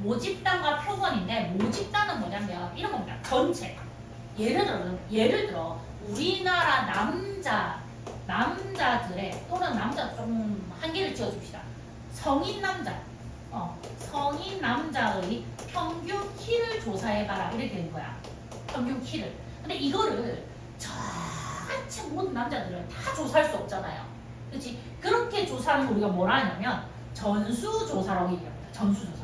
모집단과 표본인데 모집단은 뭐냐면 이런 겁니다. 전체. 예를 들어 우리나라 남자들의 또는 남자 좀 한계를 지어줍시다. 성인 남자의 평균 키를 조사해봐라 이렇게 되는 거야. 평균 키를. 근데 이거를 전체 모든 남자들을 다 조사할 수 없잖아요. 그렇지? 그렇게 조사하는 거 우리가 뭐라 하냐면 전수조사라고 얘기합니다. 전수조사.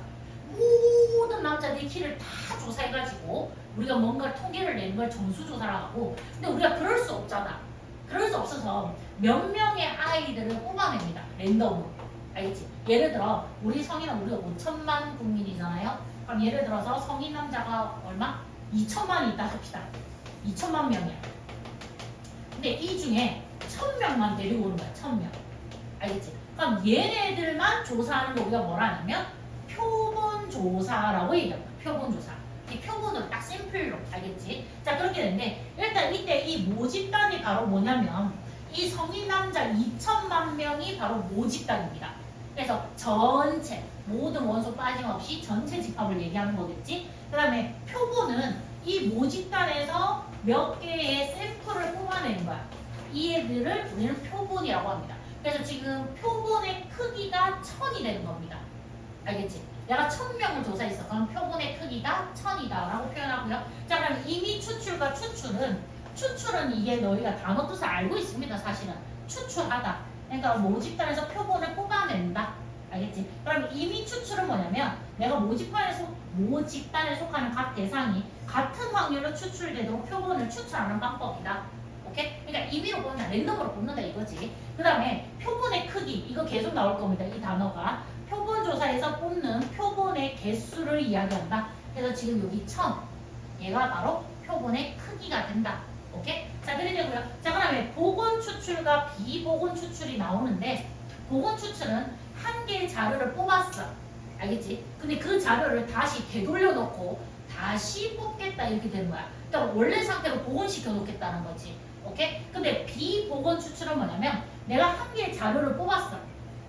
모든 남자들의 키를 다 조사해가지고 우리가 뭔가 통계를 내는 걸 전수조사라고 하고, 근데 우리가 그럴 수 없잖아. 그럴 수 없어서 몇 명의 아이들을 뽑아냅니다. 랜덤으로. 알겠지? 예를 들어 우리 성인은 우리가 5천만 국민이잖아요. 그럼 예를 들어서 성인 남자가 얼마? 2천만이 있다 합시다. 2천만 명이야. 근데 이 중에 1000명만 데리고 오는 거야. 1000명. 알겠지? 그럼 얘네들만 조사하는 거 우리가 뭐라 하냐면 표본조사라고 얘기합니다. 표본조사. 이 표본으로 딱 샘플로. 알겠지? 자, 그렇게 되는데 일단 이때 이 모집단이 바로 뭐냐면 이 성인 남자 2천만 명이 바로 모집단입니다. 그래서 전체 모든 원소 빠짐없이 전체 집합을 얘기하는 거겠지. 그 다음에 표본은 이 모집단에서 몇 개의 샘플을 뽑아내는 거야. 이 애들을 우리는 표본이라고 합니다. 그래서 지금 표본의 크기가 1000이 되는 겁니다. 알겠지? 내가 1000명을 조사했어. 그럼 표본의 크기가 1000이다 라고 표현하고요. 자, 그럼 이미 추출과 추출은 이게 너희가 단어 뜻을 알고 있습니다. 사실은 추출하다. 그러니까 모집단에서 표본을 뽑아낸다. 알겠지? 그럼 이미 추출은 뭐냐면 내가 모집단에 속하는 각 대상이 같은 확률로 추출되도록 표본을 추출하는 방법이다. 오케이? 그러니까 임의로 뽑는다. 랜덤으로 뽑는다 이거지. 그 다음에 표본의 크기. 이거 계속 나올 겁니다. 이 단어가. 표본 조사에서 뽑는 표본의 개수를 이야기한다. 그래서 지금 여기 1000. 얘가 바로 표본의 크기가 된다. 오케이? 자, 그렇게 되고요. 자, 그 다음에 복원 추출과 비복원 추출이 나오는데 복원 추출은 한 개의 자료를 뽑았어. 알겠지? 근데 그 자료를 다시 되돌려 놓고 다시 뽑겠다 이렇게 되는 거야. 그러니까 원래 상태로 복원시켜 놓겠다는 거지. 오케이? 근데 비복원 추출은 뭐냐면 내가 한 개의 자료를 뽑았어.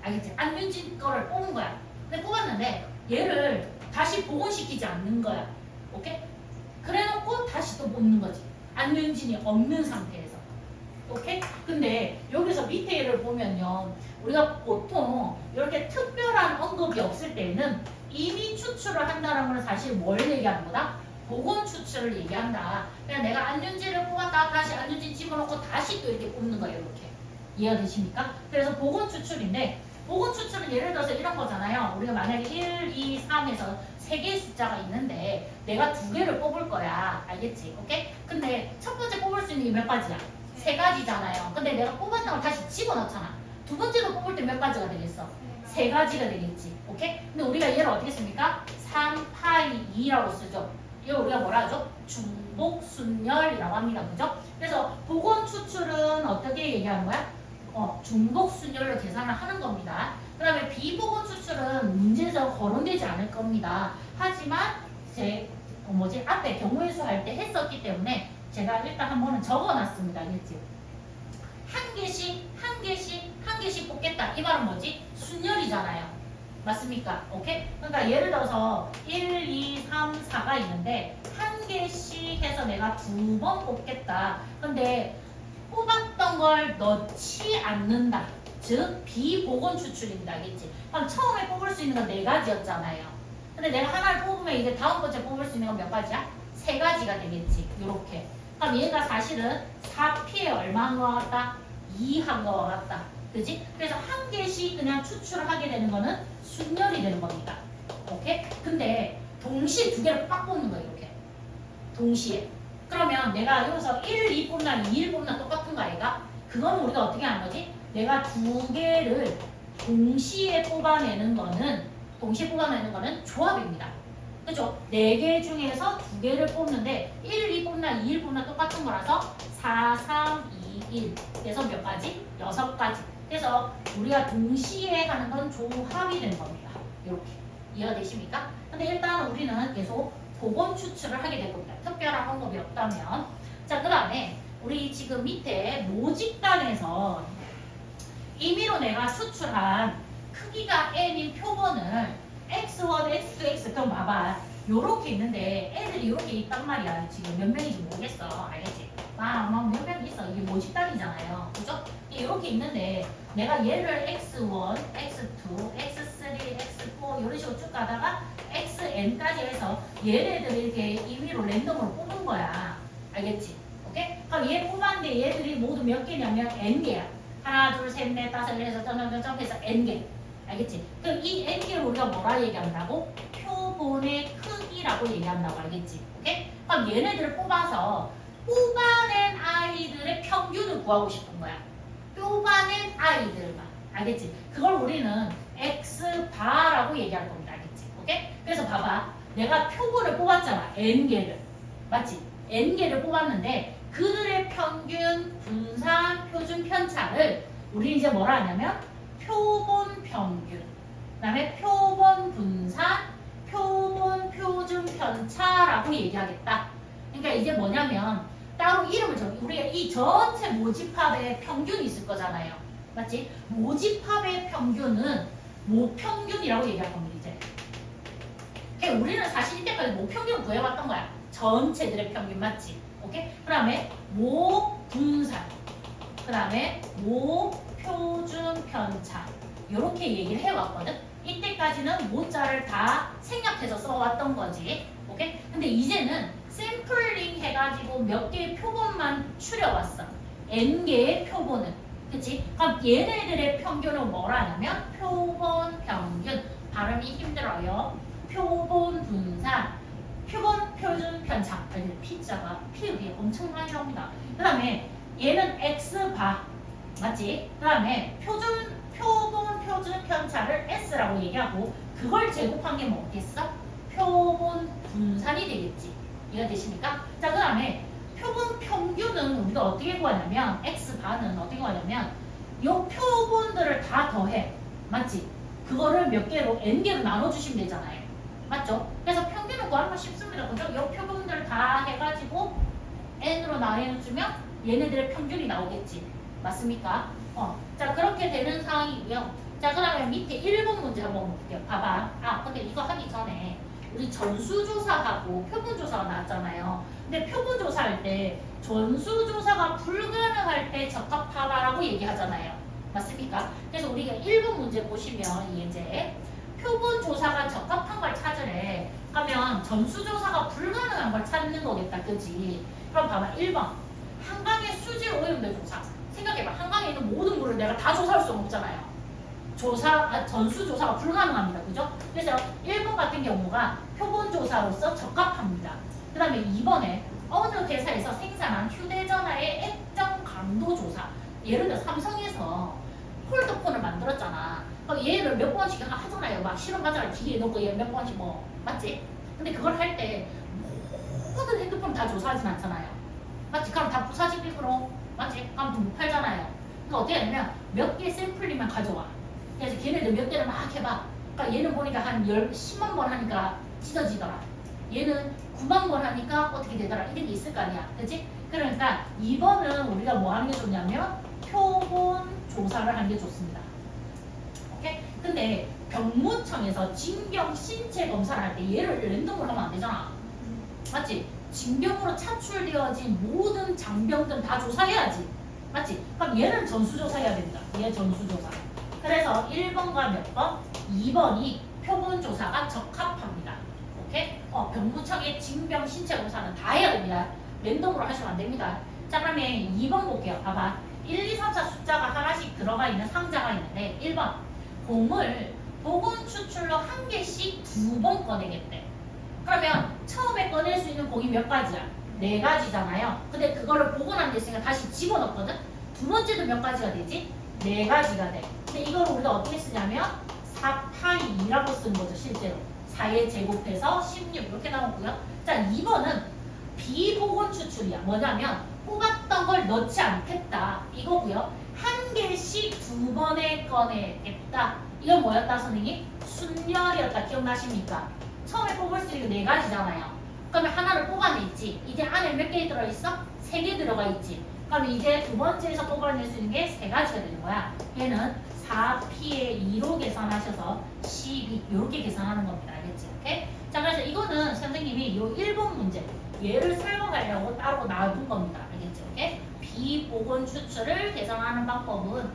알겠지? 안윤진 거를 뽑은 거야. 근데 뽑았는데 얘를 다시 복원시키지 않는 거야. 오케이? 그래 놓고 다시 또 뽑는 거지. 안윤진이 없는 상태에서. 오케이? 근데 여기서 밑에 얘를 보면요. 우리가 보통 이렇게 특별한 언급이 없을 때는 이미 추출을 한다는 건 사실 뭘 얘기하는 거다? 복원 추출을 얘기한다. 그냥 내가 안윤진을 뽑았다 다시 안윤진 집어넣고 다시 또 이렇게 뽑는 거예요. 이렇게. 이해가 되십니까? 그래서 복원 추출인데 복원 추출은 예를 들어서 이런 거잖아요. 우리가 만약에 1, 2, 3에서 3개의 숫자가 있는데 내가 2개를 뽑을 거야. 알겠지? 오케이? 근데 첫 번째 뽑을 수 있는 게 몇 가지야? 3가지잖아요. 근데 내가 뽑았던 걸 다시 집어넣잖아. 두 번째도 뽑을 때 몇 가지가 되겠어? 3가지가 되겠지. 오케이? 근데 우리가 얘를 어떻게 씁니까? 3파이 2라고 쓰죠. 이거 우리가 뭐라 하죠? 중복순열이라고 합니다. 그죠? 그래서 복원 추출은 어떻게 얘기하는 거야? 중복순열로 계산을 하는 겁니다. 그 다음에 비복원 추출은 문제에서 거론되지 않을 겁니다. 하지만 앞에 경우의 수 할 때 했었기 때문에 제가 일단 한 번은 적어놨습니다. 알겠지? 한 개씩 뽑겠다. 이 말은 뭐지? 순열이잖아요. 맞습니까? 오케이? 그러니까 예를 들어서 1, 2, 3, 4가 있는데 한 개씩 해서 내가 2번 뽑겠다. 근데 뽑았던 걸 넣지 않는다. 즉 비복원 추출입니다. 알겠지? 그럼 처음에 뽑을 수 있는 건 4가지였잖아요. 근데 내가 하나를 뽑으면 이제 다음 번째 뽑을 수 있는 건 몇 가지야? 3가지가 되겠지. 요렇게. 그럼 얘가 사실은 4P에 얼마 한 거 같다? 2 한 거 같다. 그지? 그래서 한 개씩 그냥 추출을 하게 되는 거는 순열이 되는 겁니다. 오케이? 근데 동시에 2개를 빡 뽑는 거예요. 이렇게. 동시에. 그러면 내가 여기서 1, 2 뽑나 2, 1 뽑나 똑같은 거 아이가? 그거는 우리가 어떻게 하는 거지? 내가 2개를 동시에 뽑아내는 거는 조합입니다. 그죠? 4개 중에서 2개를 뽑는데 1, 2 뽑나 2, 1 뽑나 똑같은 거라서 4, 3, 2, 1 그래서 몇 가지? 6가지. 그래서 우리가 동시에 하는 건 조합이 되는 겁니다. 이렇게. 이해가 되십니까? 근데 일단 우리는 계속 복원 추출을 하게 될 겁니다. 특별한 언급이 없다면. 자, 그 다음에 우리 지금 밑에 모집단에서 임의로 내가 추출한 크기가 n인 표본을 x1, x to x 그럼 봐봐. 요렇게 있는데 애들이 요렇게 있단 말이야. 지금 몇 명인지 모르겠어. 알겠지? 몇 명 있어. 이게 모집단이잖아요. 그죠? 이렇게 있는데 내가 얘를 x1, x2, x3, x4 이런 식으로 쭉 가다가 xn까지 해서 얘네들을 이렇게 임의로 랜덤으로 뽑은 거야. 알겠지? 오케이? 그럼 얘 뽑았는데 얘들이 모두 몇 개냐면 n개야. 하나, 둘, 셋, 넷, 다섯, 해서 점점점점해서 n개. 알겠지? 그럼 이 n개를 우리가 뭐라 얘기한다고? 표본의 크기라고 얘기한다고. 알겠지? 오케이? 그럼 얘네들을 뽑아서 뽑아낸 아이들의 평균을 구하고 싶은 거야. 뽑아낸 아이들만. 알겠지? 그걸 우리는 x바라고 얘기할 겁니다. 알겠지? 오케이? 그래서 봐봐. 내가 표본을 뽑았잖아. n개를. 맞지? n개를 뽑았는데 그들의 평균, 분산, 표준 편차를 우리 이제 뭐라 하냐면 표본 평균, 그 다음에 표본 분산, 표본 표준 편차라고 얘기하겠다. 그러니까 이제 뭐냐면 따로 이름을 정해. 우리가 이 전체 모집합의 평균이 있을 거잖아요. 맞지? 모집합의 평균은 모평균이라고 얘기할 겁니다. 이제. 그러니까 우리는 사실 이때까지 모평균을 구해왔던 거야. 전체들의 평균 맞지? 오케이? 그 다음에 모분산, 그 다음에 모표준 편차 이렇게 얘기를 해왔거든. 이때까지는 모자를 다 생략해서 써왔던 거지. 오케이? 근데 이제는 샘플링 해가지고 몇 개의 표본만 추려왔어. n개의 표본은. 그치? 그럼 얘네들의 평균은 뭐라 하냐면 표본 평균. 발음이 힘들어요. 표본 분산, 표본 표준 편차. P자가 P읍이 엄청 많이 나옵니다. 그 다음에 얘는 X바. 맞지? 그 다음에 표본 표준 편차를 S라고 얘기하고 그걸 제곱한 게 뭐겠어? 표본 분산이 되겠지. 이해가 되십니까? 자, 그 다음에 표본 평균은 우리가 어떻게 구하냐면 X바는 어떻게 구하냐면 요 표본들을 다 더해. 맞지? 그거를 몇 개로 n개로 나눠주시면 되잖아요. 맞죠? 그래서 평균을 구하는 건 쉽습니다. 그죠? 요 표본들을 다 해가지고 n으로 나눠주면 얘네들의 평균이 나오겠지. 맞습니까? 자, 그렇게 되는 상황이고요. 자, 그 다음에 밑에 1번 문제 한번 볼게요. 봐봐. 근데 이거 하기 전에 우리 전수조사하고 표본조사가 나왔잖아요. 근데 표본조사할 때 전수조사가 불가능할 때 적합하다라고 얘기하잖아요. 맞습니까? 그래서 우리가 1번 문제 보시면 이제 표본조사가 적합한 걸 찾으래. 그러면 전수조사가 불가능한 걸 찾는 거겠다. 그지? 그럼 봐봐. 1번. 한강의 수질 오염도 조사. 생각해봐. 한강에 있는 모든 물을 내가 다 조사할 수는 없잖아요. 전수조사가 불가능합니다. 그죠? 그래서 1번 같은 경우가 표본조사로서 적합합니다. 그 다음에 2번에 어느 회사에서 생산한 휴대전화의 액정 강도조사. 예를 들어 삼성에서 폴더폰을 만들었잖아. 그럼 얘를 몇 번씩 하잖아요. 막 실험 과정을 기계에 넣고 얘 몇 번씩 맞지? 근데 그걸 할 때 모든 핸드폰 다 조사하진 않잖아요. 맞지? 그럼 다 부사직 일부러 맞지? 그럼 좀 못 팔잖아요. 그러니까 어떻게 하냐면 몇 개 샘플링만 가져와. 그래서 걔네들 몇 개를 막 해봐. 그러니까 얘는 보니까 한 10만 번 하니까 찢어지더라. 얘는 9만 번 하니까 어떻게 되더라. 이런 게 있을 거 아니야. 그치? 그러니까 2번은 우리가 뭐 하는 게 좋냐면 표본 조사를 하는 게 좋습니다. 오케이? 근데 병무청에서 징병 신체 검사를 할 때 얘를 랜덤으로 하면 안 되잖아. 맞지? 징병으로 차출되어진 모든 장병들 다 조사해야지. 맞지? 그럼 얘는 전수조사해야 됩니다. 얘 전수조사. 그래서 1번과 몇 번? 2번이 표본조사가 적합합니다. 오케이? 병무청의 징병 신체 검사는 다 해야 됩니다. 랜덤으로 하시면 안 됩니다. 자, 그러면 2번 볼게요. 봐봐. 1, 2, 3, 4 숫자가 하나씩 들어가 있는 상자가 있는데 1번 공을 보건 추출로 한 개씩 2번 꺼내겠대. 그러면 처음에 꺼낼 수 있는 공이 몇 가지야? 4가지잖아요. 근데 그거를 보관한 데 있으니까 다시 집어넣거든? 두 번째도 몇 가지가 되지? 4가지가 돼. 근데 이걸 우리가 어떻게 쓰냐면 4파이2라고 쓰는 거죠. 실제로 4에 제곱해서 16 이렇게 나오고요. 자, 2번은 비보건 추출이야. 뭐냐면 뽑았던 걸 넣지 않겠다 이거고요. 한 개씩 2번에 꺼내겠다. 이건 뭐였다 선생님? 순열이었다. 기억나십니까? 처음에 뽑을 수 있는 4가지잖아요. 그러면 하나를 뽑아냈지. 이제 안에 몇 개 들어있어? 3개 들어가 있지. 그럼 이제 두 번째에서 뽑아낼 수 있는 게 3가지가 되는 거야. 얘는 4p의 2로 계산하셔서 12 이렇게 계산하는 겁니다. 알겠지? 오케이? 요 1번 문제 얘를 설명하려고 따로 놔둔 겁니다. 알겠죠? 오케이? 비보건 추출을 계산하는 방법은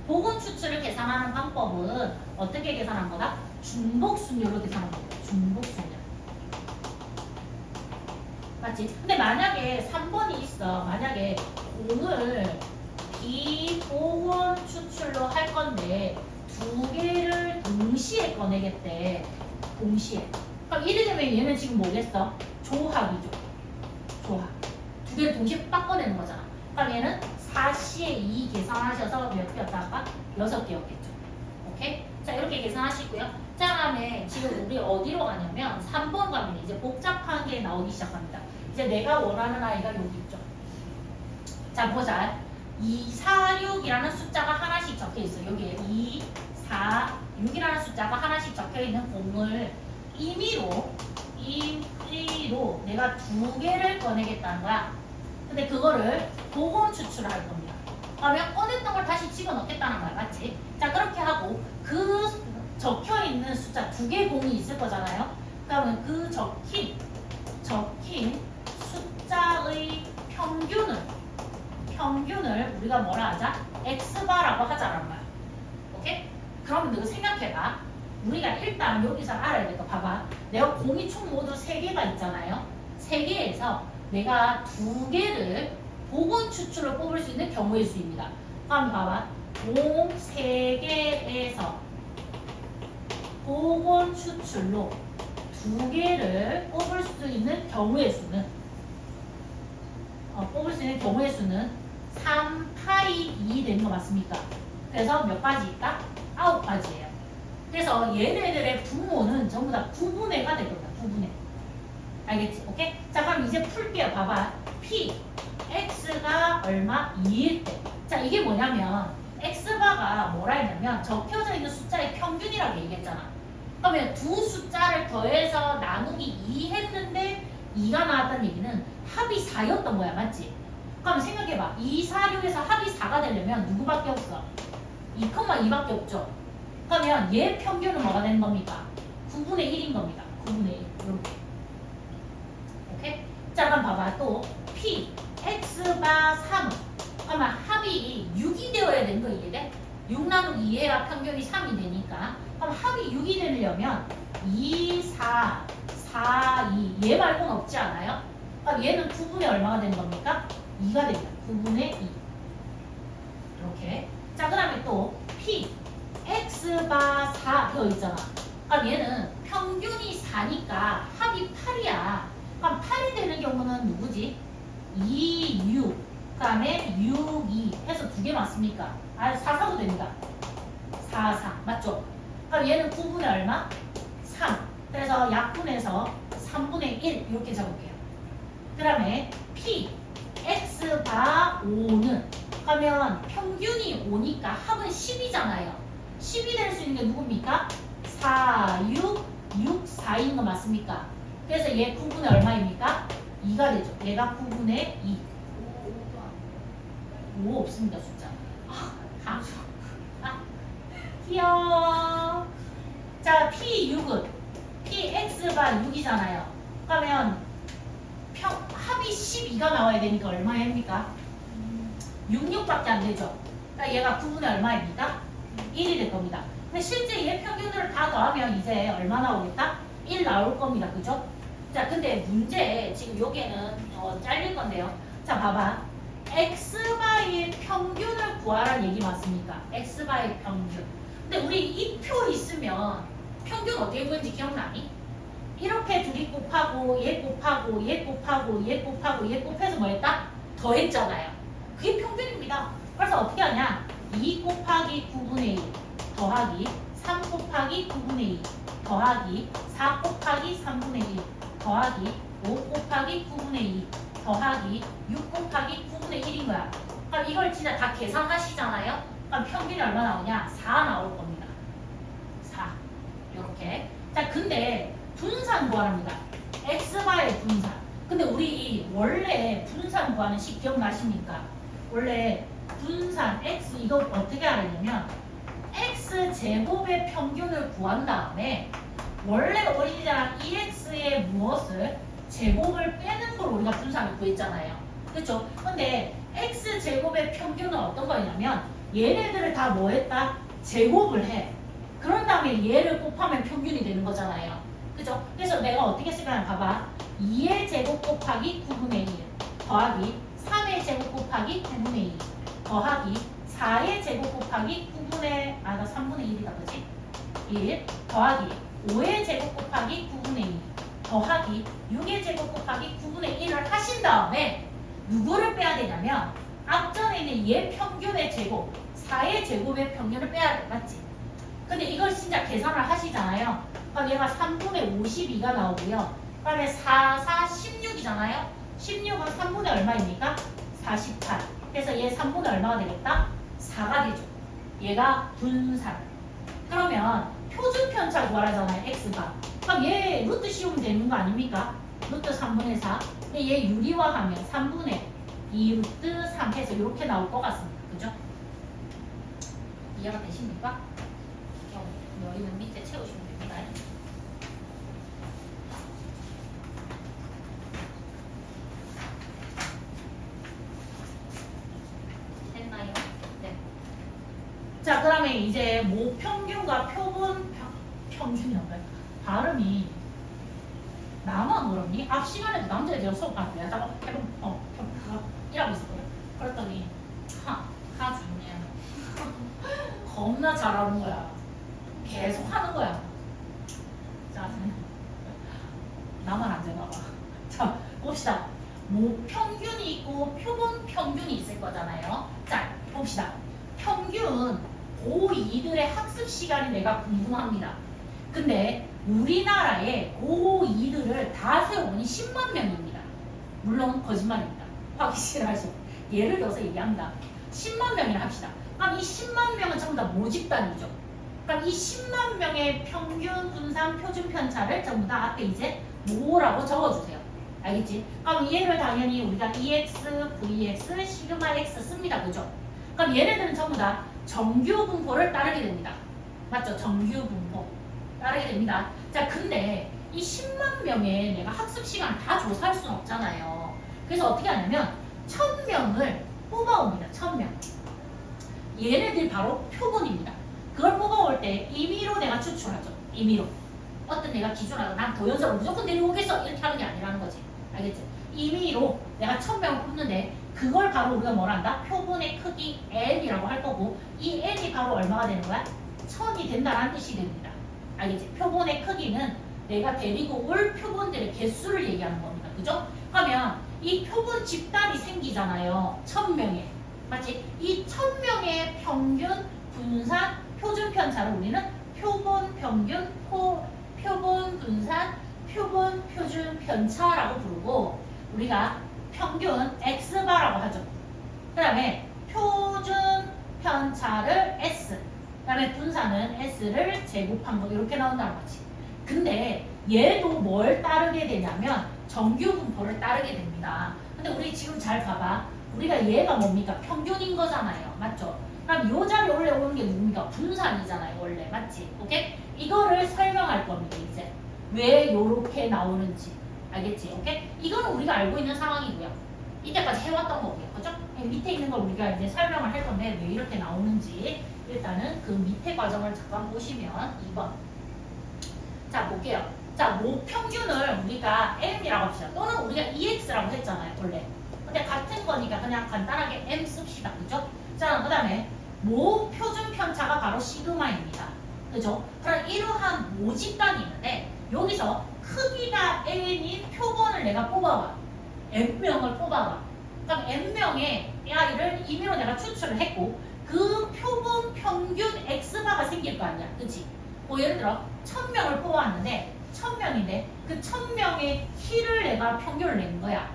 보건 추출을 계산하는 방법은 어떻게 계산한 거다? 중복순율로 계산한 겁니다. 중복순율. 맞지? 근데 만약에 3번이 있어. 만약에 공을 비보건 추출로 할 건데 두 개를 동시에 꺼내겠대. 동시에. 그럼 이래 되면 얘는 지금 뭐겠어? 조합이죠. 조합. 두 개를 동시에 빡 꺼내는 거잖아. 그럼 얘는 4C에 2 계산하셔서 몇 개였다 아까? 6개였겠죠. 오케이? 자, 이렇게 계산하시고요. 자, 다음에 지금 우리 어디로 가냐면 3번 가면 이제 복잡한 게 나오기 시작합니다. 이제 내가 원하는 아이가 여기 있죠. 자, 보자. 2, 4, 6이라는 숫자가 하나씩 적혀 있어. 여기에 2, 4, 6이라는 숫자가 하나씩 적혀 있는 공을 임의로 내가 두 개를 꺼내겠다는 거야. 근데 그거를 보건 추출을 할 겁니다. 그러면 꺼냈던 걸 다시 집어넣겠다는 거야. 맞지? 자, 그렇게 하고 그 적혀 있는 숫자 두 개 공이 있을 거잖아요. 그러면 그 적힌 숫자의 평균을 우리가 뭐라 하자? x바라고 하자란 말이야. 오케이? 그러면 너 생각해봐. 우리가 일단 여기서 알아야 될 거 봐봐. 내가 공이 총 모두 3개가 있잖아요. 3개에서 내가 2개를 보건 추출로 뽑을 수 있는 경우의 수입니다. 그럼 봐봐. 공 3개에서 보건 추출로 2개를 뽑을 수 있는 경우의 수는 3파이 2 되는 거 맞습니까? 그래서 몇 가지 있다? 9가지예요. 그래서 얘네들의 분모는 전부 다 9분의가 될 겁니다. 9분의. 알겠지? 오케이? 자, 그럼 이제 풀게요. 봐봐. P, X가 얼마? 2일 때. 자, 이게 뭐냐면 X바가 뭐라 했냐면 적혀져 있는 숫자의 평균이라고 얘기했잖아. 그러면 두 숫자를 더해서 나누기 2 했는데 2가 나왔다는 얘기는 합이 4였던 거야. 맞지? 그럼 생각해봐. 2, 4, 6에서 합이 4가 되려면 누구밖에 없어? 2,2밖에 없죠. 그러면 얘 평균은 뭐가 되는 겁니까? 9분의 1인 겁니다. 9분의 1. 이렇게. 오케이? 자, 그럼 봐봐. 또 P, X바 3. 그러면 합이 6이 되어야 되는 거 이해돼? 6 나누기 2해야 평균이 3이 되니까. 그럼 합이 6이 되려면 2, 4, 4, 2. 얘 말고는 없지 않아요? 그럼 얘는 9분의 얼마가 되는 겁니까? 2가 됩니다. 9분의 2. 이렇게. 자, 그 다음에 또 P, X바 4 되어 있잖아. 그럼 얘는 평균이 4니까 합이 8이야. 그럼 8이 되는 경우는 누구지? 2, 6. 그 다음에 6, 2 해서 2개 맞습니까? 4, 4도 됩니다. 4, 4. 맞죠? 그럼 얘는 9분의 얼마? 3. 그래서 약분해서 3분의 1 이렇게 적을게요. 그 다음에 P, X바 5는 그러면 평균이 5니까 합은 10이잖아요. 10이 될 수 있는 게 누굽니까? 4, 6, 6, 4인 거 맞습니까? 그래서 얘 9분의 얼마입니까? 2가 되죠. 얘가 9분의 2. 5 없습니다, 숫자. 귀여워. 자, P6은 PX가 6이잖아요. 그러면 합이 12가 나와야 되니까 얼마입니까? 6, 6밖에 안 되죠. 그러니까 얘가 9분의 얼마입니까? 1이 될 겁니다. 근데 실제 얘 평균을 다 더하면 이제 얼마 나오겠다? 1 나올 겁니다. 그죠? 자, 근데 문제 지금 여기에는 잘릴 건데요. 자, 봐봐. X바의 평균을 구하라는 얘기 맞습니까? X바의 평균. 근데 우리 이 표 있으면 평균 어떻게 구했는지 기억나니? 이렇게 둘이 곱하고 얘 곱하고 얘 곱하고 얘 곱하고 얘 곱해서 뭐 했다? 더했잖아요. 그게 평균입니다. 그래서 어떻게 하냐? 2 곱하기 9분의 1 더하기 3 곱하기 9분의 2 더하기 4 곱하기 3분의 1 더하기 5 곱하기 9분의 2 더하기 6 곱하기 9분의 1인 거야. 그럼 이걸 진짜 다 계산하시잖아요. 그럼 평균이 얼마 나오냐? 4 나올 겁니다. 4. 이렇게. 자, 근데 분산 구하랍니다. X바의 분산. 근데 우리 원래 분산 구하는 식 기억나십니까? 원래 분산 X 이거 어떻게 하냐면 X 제곱의 평균을 구한 다음에 원래 오리지널 EX의 무엇을 제곱을 빼는 걸 우리가 분산을 구했잖아요. 그렇죠? 근데 x제곱의 평균은 어떤 거냐면 얘네들을 다 뭐 했다? 제곱을 해. 그런 다음에 얘를 곱하면 평균이 되는 거잖아요. 그죠? 그래서 내가 어떻게 쓰면 봐봐. 2의 제곱 곱하기 9분의 1 더하기 3의 제곱 곱하기 9분의 2 더하기 4의 제곱 곱하기 9분의 나 3분의 1이다 그지? 1 더하기 5의 제곱 곱하기 9분의 2 더하기 6의 제곱 곱하기 9분의 1을 하신 다음에 누구를 빼야 되냐면 앞전에 있는 얘 평균의 제곱 4의 제곱의 평균을 빼야 돼. 맞지? 근데 이걸 진짜 계산을 하시잖아요. 그럼 얘가 3분의 52가 나오고요. 그 다음에 4, 16이잖아요. 16은 3분의 얼마입니까? 48. 그래서 얘 3분의 얼마가 되겠다? 4가 되죠. 얘가 분산. 그러면 표준 편차 구하라잖아요. x가. 그럼 얘 루트 씌우면 되는 거 아닙니까? 루트 3분의 4. 근데 얘 유리화하면 3분의 2 루트 3 해서 이렇게 나올 것 같습니다. 그죠? 이해가 되십니까? 여기는 밑에 채우시면 됩니다. 됐나요? 네. 자, 그러면 이제 모평균과 표본 평균이란가요? 발음이 나만 그러니? 앞 시간에도 남자애들 수업하는데 내가 이라고 있었거든. 그랬더니 하주네 겁나 잘하는 거야. 계속 하는 거야. 자, 나만 안 되나 봐. 자, 봅시다. 모평균이 있고 표본 평균이 있을 거잖아요. 자, 봅시다. 평균 고2들의 학습 시간이 내가 궁금합니다. 근데 우리나라에 고2들을 다 세워보니 10만 명입니다. 물론 거짓말입니다. 확실하죠. 예를 들어서 얘기합니다. 10만 명이라 합시다. 그럼 이 10만 명은 전부 다 모집단이죠. 그럼 이 10만 명의 평균 분산 표준 편차를 전부 다 앞에 이제 뭐라고 적어주세요. 알겠지? 그럼 얘를 당연히 우리가 EX, VX, 시그마 X 씁니다. 그죠? 그럼 얘네들은 전부 다 정규 분포를 따르게 됩니다. 맞죠? 정규 분포 따르게 됩니다. 자, 근데 이 10만 명의 내가 학습 시간을 다 조사할 수는 없잖아요. 그래서 어떻게 하냐면 1000명을 뽑아옵니다. 1000명. 얘네들이 바로 표본입니다. 그걸 뽑아올 때 임의로 내가 추출하죠. 임의로. 어떤 내가 기준하고 난 도연서를 무조건 데려오겠어 이렇게 하는 게 아니라는 거지. 알겠지? 임의로 내가 1000명을 뽑는데 그걸 바로 우리가 뭐라 한다? 표본의 크기 n이라고 할 거고 이 n이 바로 얼마가 되는 거야? 1000이 된다는 뜻이 됩니다. 알겠지? 표본의 크기는 내가 데리고 올 표본들의 개수를 얘기하는 겁니다. 그죠? 그러면 이 표본 집단이 생기잖아요. 1000명에. 맞지? 이 1000명의 평균 분산 표준 편차를 우리는 표본 평균 표본 분산 표본 표준 편차라고 부르고 우리가 평균 x바라고 하죠. 그 다음에 표준 편차를 s 그 다음에 분산은 s를 제곱한 거 이렇게 나온다는 거지. 근데 얘도 뭘 따르게 되냐면 정규 분포를 따르게 됩니다. 근데 우리 지금 잘 봐봐. 우리가 얘가 뭡니까? 평균인 거잖아요. 맞죠? 그럼 요 자리에 올라오는 게 누굽니까? 분산이잖아요. 원래. 맞지? 오케이? 이거를 설명할 겁니다. 이제. 왜 요렇게 나오는지. 알겠지? 오케이? 이거는 우리가 알고 있는 상황이고요. 이때까지 해왔던 거고요. 그죠? 밑에 있는 걸 우리가 이제 설명을 할 건데 왜 이렇게 나오는지 일단은 그 밑에 과정을 잠깐 보시면 2번. 자, 볼게요. 자, 모평균을 우리가 m이라고 합시다. 또는 우리가 ex라고 했잖아요. 원래. 근데 같은 거니까 그냥 간단하게 m 씁시다. 그죠? 자, 그 다음에 모표준 편차가 바로 시그마입니다. 그죠? 그럼 이러한 모집단이 있는데 여기서 크기가 n인 표본을 내가 뽑아와. n명을 뽑아와. 그럼 n명의 a이를 임의로 내가 추출을 했고 그 표본 평균 x바가 생길 거 아니야. 그치? 뭐 예를 들어 1000명을 뽑아왔는데 1000명인데 그 1000명의 키를 내가 평균을 낸 거야.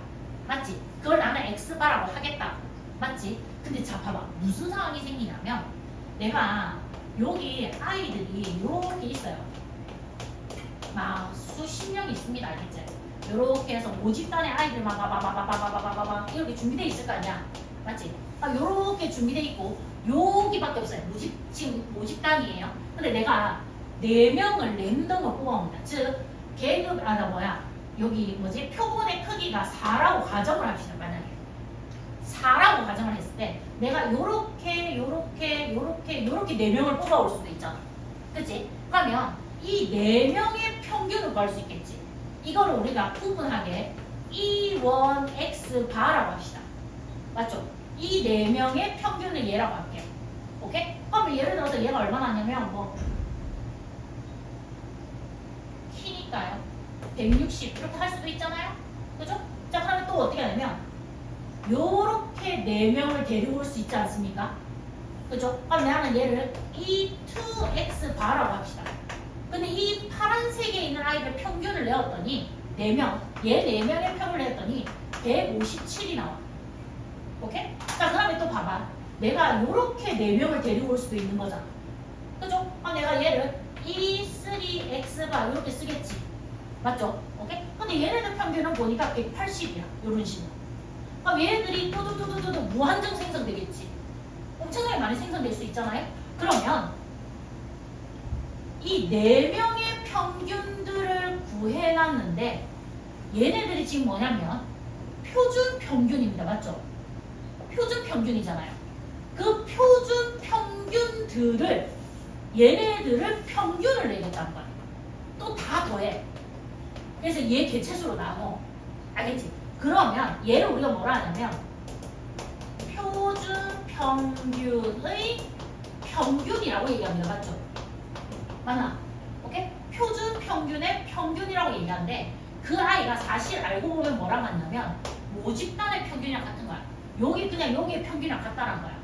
맞지? 그걸 나는 x바라고 하겠다. 맞지? 근데 자 봐봐. 무슨 상황이 생기냐면 내가 여기 아이들이 이렇게 있어요. 막 수십 명이 있습니다. 알겠지? 이렇게 해서 모집단의 아이들 막 이렇게 준비되어 있을 거 아니야. 맞지? 이렇게 준비되어 있고 여기밖에 없어요. 지금 모집단이에요. 근데 내가 4명을 랜덤으로 뽑아옵니다. 즉 계급 여기 뭐지? 표본의 크기가 4라고 가정을 합시다. 만약에 4라고 가정을 했을 때 내가 요렇게 4명을 뽑아올 수도 있잖아. 그치? 그러면 이 4명의 평균을 구할 수 있겠지. 이거를 우리가 구분하게 E1X 바라고 합시다. 맞죠? 이 4명의 평균을 얘라고 할게요. 오케이? 그러면 예를 들어서 얘가 얼마나 하냐면 뭐 키니까요. 160 이렇게 할 수도 있잖아요. 그죠? 자, 그러면 또 어떻게 하냐면 요렇게 4명을 데려올 수 있지 않습니까? 그죠? 그럼 나는 얘를 E2X 바라고 합시다. 근데 이 파란색에 있는 아이들 평균을 내었더니 4명, 얘 4명의 평균을 내었더니 157이 나와. 오케이? 자, 그 다음에 또 봐봐. 내가 요렇게 4명을 데리고 올 수도 있는 거잖아. 그죠? 내가 얘를 E3X바 이렇게 쓰겠지. 맞죠? 오케이? 근데 얘네들 평균은 보니까 180이야. 요런 식으로. 그럼 얘네들이 뚜두두두두 무한정 생성되겠지. 엄청나게 많이 생성될 수 있잖아요? 그러면 이 4명의 평균들을 구해놨는데 얘네들이 지금 뭐냐면 표준 평균입니다. 맞죠? 표준 평균이잖아요. 그 표준 평균들을 얘네들을 평균을 내겠다는 거야. 또 다 더해. 그래서 얘 개체수로 나눠. 알겠지? 그러면 얘를 우리가 뭐라 하냐면 표준 평균의 평균이라고 얘기합니다. 맞죠? 맞나? 오케이? 표준 평균의 평균이라고 얘기하는데 그 아이가 사실 알고 보면 뭐랑 같냐면 모집단의 평균이랑 같은 거야. 여기 그냥 여기의 평균이랑 같다는 거야.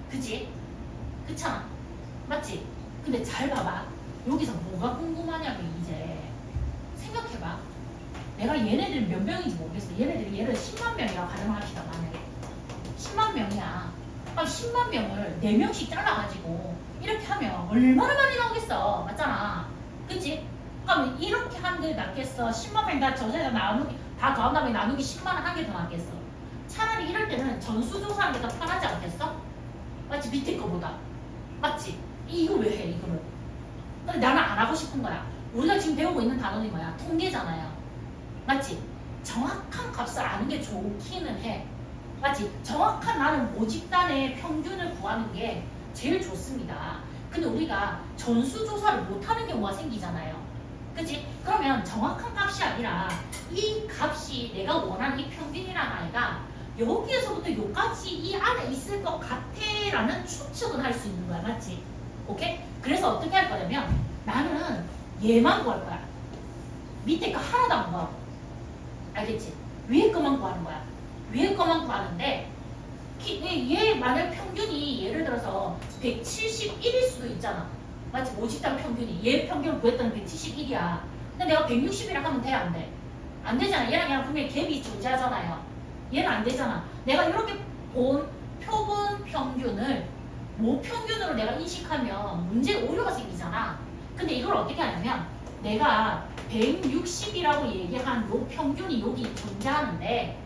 그치? 그렇잖아. 맞지? 근데 잘 봐봐. 여기서 뭐가 궁금하냐면 이제 생각해봐. 내가 얘네들이 몇 명인지 모르겠어. 얘네들이 얘를 10만 명이라고 가정합시다. 만약에 10만 명이야. 그럼 10만 명을 4명씩 잘라가지고 이렇게 하면 얼마나 많이 나오겠어. 맞잖아. 그치? 그럼 이렇게 하는 게 낫겠어. 10만 명 다 저자에다 나누기 다 더한 다음에 나누기 10만 원 한 게 더 낫겠어. 차라리 이럴 때는 전수조사하는 게 더 편하지 않겠어? 맞지? 밑에 거보다. 맞지? 이거 왜 해? 이거를. 근데 나는 안 하고 싶은 거야. 우리가 지금 배우고 있는 단원이 뭐야? 통계잖아요. 맞지? 정확한 값을 아는 게 좋기는 해. 맞지? 정확한 나는 모집단의 평균을 구하는 게 제일 좋습니다. 근데 우리가 전수조사를 못하는 경우가 생기잖아요. 그치? 그러면 정확한 값이 아니라 이 값이 내가 원하는 이 평균이라는 아이가 여기에서부터 여기까지 이 안에 있을 것 같아 라는 추측은 할 수 있는 거야. 맞지? 오케이? 그래서 어떻게 할 거냐면 나는 얘만 구할 거야. 밑에 거 하나도 안 구하고. 알겠지? 위에 거만 구하는 거야. 위에 거만 구하는데 얘 만약 평균이 예를 들어서 171일 수도 있잖아. 맞지? 모집단 평균이 얘 평균을 구했더니 171이야. 근데 내가 160이라 하면 돼? 안 돼? 안 되잖아. 얘랑 분명히 갭이 존재하잖아요. 얘는 안 되잖아. 내가 이렇게 본 표본 평균을 모평균으로 내가 인식하면 문제가 오류가 생기잖아. 근데 이걸 어떻게 하냐면 내가 160이라고 얘기한 요 평균이 여기 존재하는데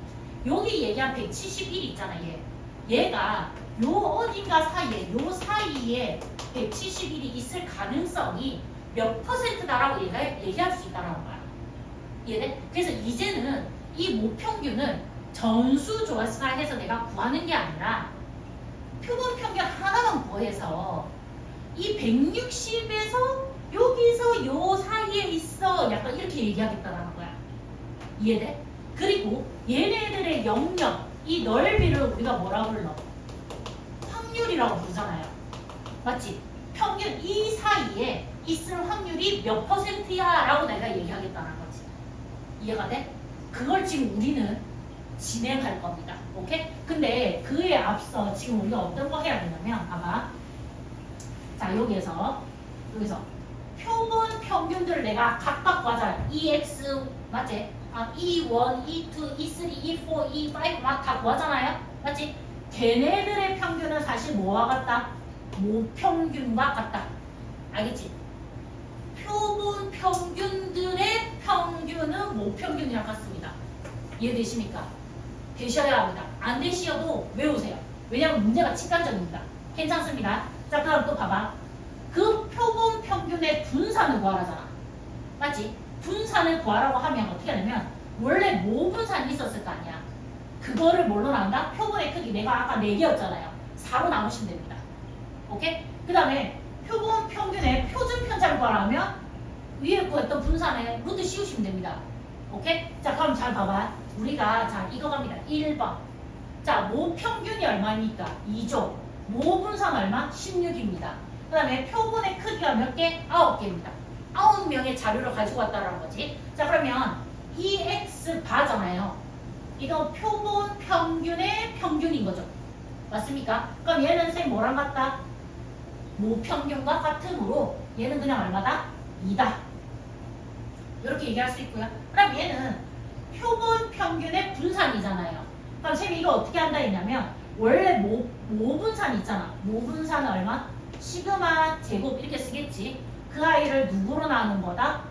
여기 얘기한 171 있잖아. 얘가 요 어딘가 사이에 요 사이에 171이 있을 가능성이 몇 %다라고 얘기할 수 있다는 거야. 이해돼? 그래서 이제는 이 모평균을 전수조사해서 내가 구하는 게 아니라 표본 평균 하나만 구해서 이 160에서 여기서 요 사이에 있어 약간 이렇게 얘기하겠다라는 거야. 이해돼? 그리고 얘네들의 영역 이 넓이를 우리가 뭐라고 불러? 확률이라고 부르잖아요. 맞지? 평균 이 사이에 있을 확률이 몇 %야 라고 내가 얘기하겠다는 거지. 이해가 돼? 그걸 지금 우리는 진행할 겁니다. 오케이? 근데 그에 앞서 지금 우리가 어떤 거 해야 되냐면 봐봐. 자, 여기서 표본 평균들을 내가 각각 구하자. EX 맞지? E1, E2, E3, E4, E5 막 다 구하잖아요? 맞지? 걔네들의 평균은 사실 뭐와 같다? 모평균과 같다. 알겠지? 표본 평균들의 평균은 모평균이랑 같습니다. 이해되십니까? 되셔야 합니다. 안 되시어도 외우세요. 왜냐하면 문제가 직관적입니다. 괜찮습니다. 자, 그럼 또 봐봐. 그 표본 평균의 분산을 구하라잖아. 맞지? 분산을 구하라고 하면 어떻게 하냐면 원래 모분산이 있었을 거 아니야. 그거를 뭘로 나온다? 표본의 크기. 내가 아까 4개였잖아요. 4로 나누시면 됩니다. 오케이? 그 다음에 표본 평균의 표준 편차를 구하라면 위에 구했던 분산에 루트 씌우시면 됩니다. 오케이? 자, 그럼 잘 봐봐. 우리가 자 이거 갑니다. 1번. 자, 모 평균이 얼마입니까? 2조. 모 분산 얼마? 16입니다. 그 다음에 표본의 크기가 몇 개? 9개입니다. 9명의 자료를 가지고 왔다는 거지. 자, 그러면 EX 바잖아요. 이거 표본 평균의 평균인 거죠. 맞습니까? 그럼 얘는 쌤 뭐랑 같다? 모 평균과 같으므로 얘는 그냥 얼마다? 2다. 이렇게 얘기할 수 있고요. 그럼 얘는 표본 평균의 분산이잖아요. 그럼 쌤이 이거 어떻게 한다 했냐면 원래 모분산 있잖아. 모분산은 얼마? 시그마 제곱 이렇게 쓰겠지. 그 아이를 누구로 나눈 거다?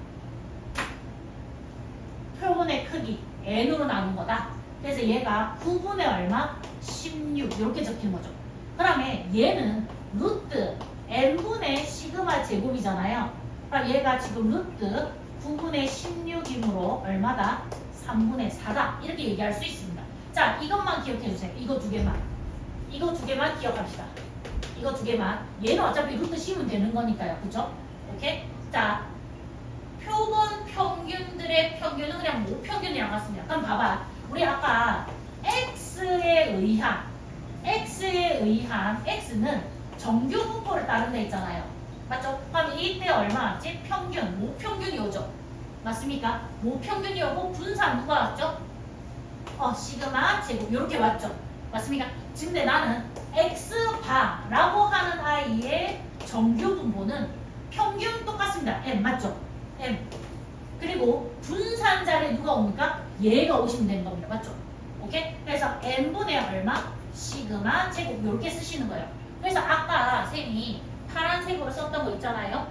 표본의 크기 n으로 나눈 거다. 그래서 얘가 9분의 얼마? 16 이렇게 적힌 거죠. 그다음에 얘는 루트 n분의 시그마 제곱이잖아요. 그럼 얘가 지금 루트 9분의 16이므로 얼마다? 3분의 4다. 이렇게 얘기할 수 있습니다. 자, 이것만 기억해 주세요. 이거 두 개만. 이거 두 개만 기억합시다. 이거 두 개만. 얘는 어차피 루트 씌우면 되는 거니까요. 그죠? 오케이? 자, 표본 평균들의 평균은 그냥 모평균이랑 같습니다. 그럼 봐봐. 우리 아까 x에 의한 x는 정규 분포를 따른 데 있잖아요. 맞죠? 그럼 이때 얼마였지? 평균, 모평균이 오죠. 맞습니까? 모평균이 오고 분산 누가 왔죠? 시그마 제곱 이렇게 왔죠. 맞습니까? 근데 나는 x바라고 하는 아이의 정규 분포는 평균 똑같습니다. m 맞죠? m. 그리고 분산자리 누가 옵니까? 얘가 오시면 되는 겁니다. 맞죠? 오케이? 그래서 n분의 얼마? 시그마 제곱 이렇게 쓰시는 거예요. 그래서 아까 쌤이 파란색으로 썼던 거 있잖아요.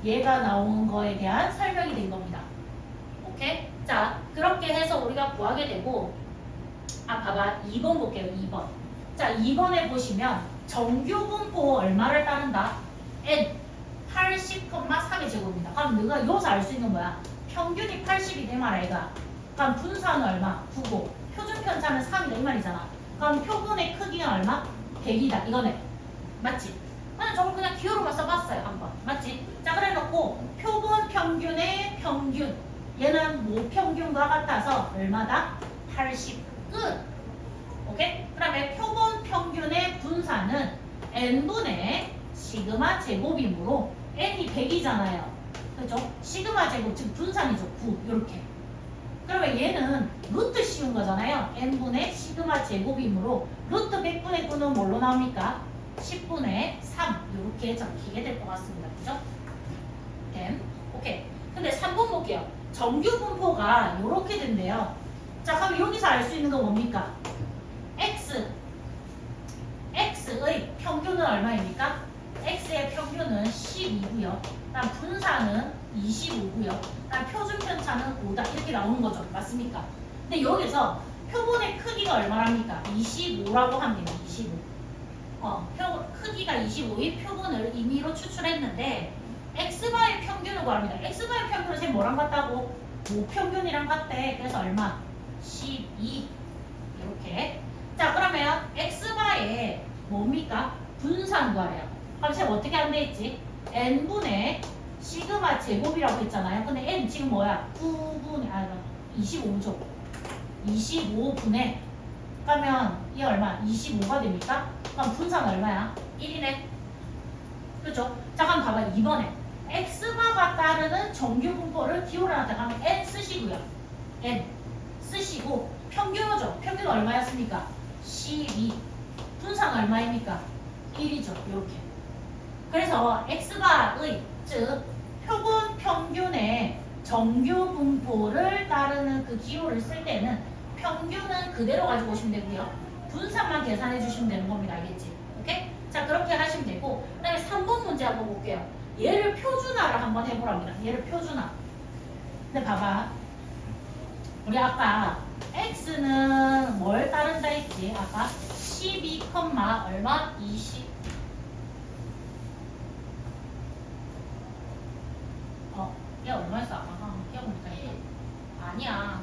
얘가 나온 거에 대한 설명이 된 겁니다. 오케이? 자, 그렇게 해서 우리가 구하게 되고 봐봐. 2번 볼게요. 2번. 자, 2번에 보시면 정규 분포 얼마를 따른다? n 80,3의 제곱입니다. 그럼 너가 여기서 알 수 있는 거야. 평균이 80이 내 말 아이가. 그럼 분산은 얼마? 9고 표준 편차는 3이다 이 말이잖아. 그럼 표본의 크기는 얼마? 100이다 이거네. 맞지? 나는 저걸 그냥 기호로만 써봤어요 한번. 맞지? 자, 그래 놓고 표본 평균의 평균 얘는 모평균과 같아서 얼마다? 80 끝. 오케이? 그 다음에 표본 평균의 분산은 n분의 시그마 제곱이므로 n이 100이잖아요. 그죠? 시그마 제곱 즉 분산이죠. 9 이렇게. 그러면 얘는 루트 씌운 거잖아요. n분의 시그마 제곱이므로 루트 100분의 9는 뭘로 나옵니까? 10분의 3 이렇게 적히게 될 것 같습니다. 그죠? 오케이. 근데 3번 볼게요. 정규 분포가 이렇게 된대요. 자, 그럼 여기서 알 수 있는 건 뭡니까? x의 평균은 얼마입니까? x의 평균은 12고요. 그다음 분산은 25고요. 그다음 표준 편차는 5다. 이렇게 나오는 거죠. 맞습니까? 근데 여기서 표본의 크기가 얼마랍니까? 25라고 합니다. 25. 크기가 25의 표본을 임의로 추출했는데 x바의 평균을 구합니다. x바의 평균은 선생님 뭐랑 같다고? 모평균이랑 같대. 그래서 얼마? 12. 이렇게. 자, 그러면 x바의 뭡니까? 분산 구하래요. 그럼 선생님 어떻게 하면 되겠지? n분의 시그마 제곱이라고 했잖아요. 근데 n 지금 뭐야? 9분의 25죠. 25분의 그러면 이 얼마? 25가 됩니까? 그럼 분산 얼마야? 1이네. 그죠? 자, 그럼 봐봐. 2번에 x바가 따르는 정규 분포를 기호로 나타내면 n 쓰시고요. n 쓰시고 평균이죠. 평균 얼마였습니까? 12. 분산 얼마입니까? 1이죠. 이렇게. 그래서 x바의 즉 표본 평균의 정규 분포를 따르는 그 기호를 쓸 때는 평균은 그대로 가지고 오시면 되고요. 분산만 계산해 주시면 되는 겁니다. 알겠지? 오케이? 자, 그렇게 하시면 되고 그 다음에 3번 문제 한번 볼게요. 얘를 표준화를 한번 해보랍니다. 얘를 표준화. 근데 봐봐. 우리 아까 x는 뭘 따른다 했지? 아까 12, 얼마? 20 얘 얼마였어? 아까 아니야.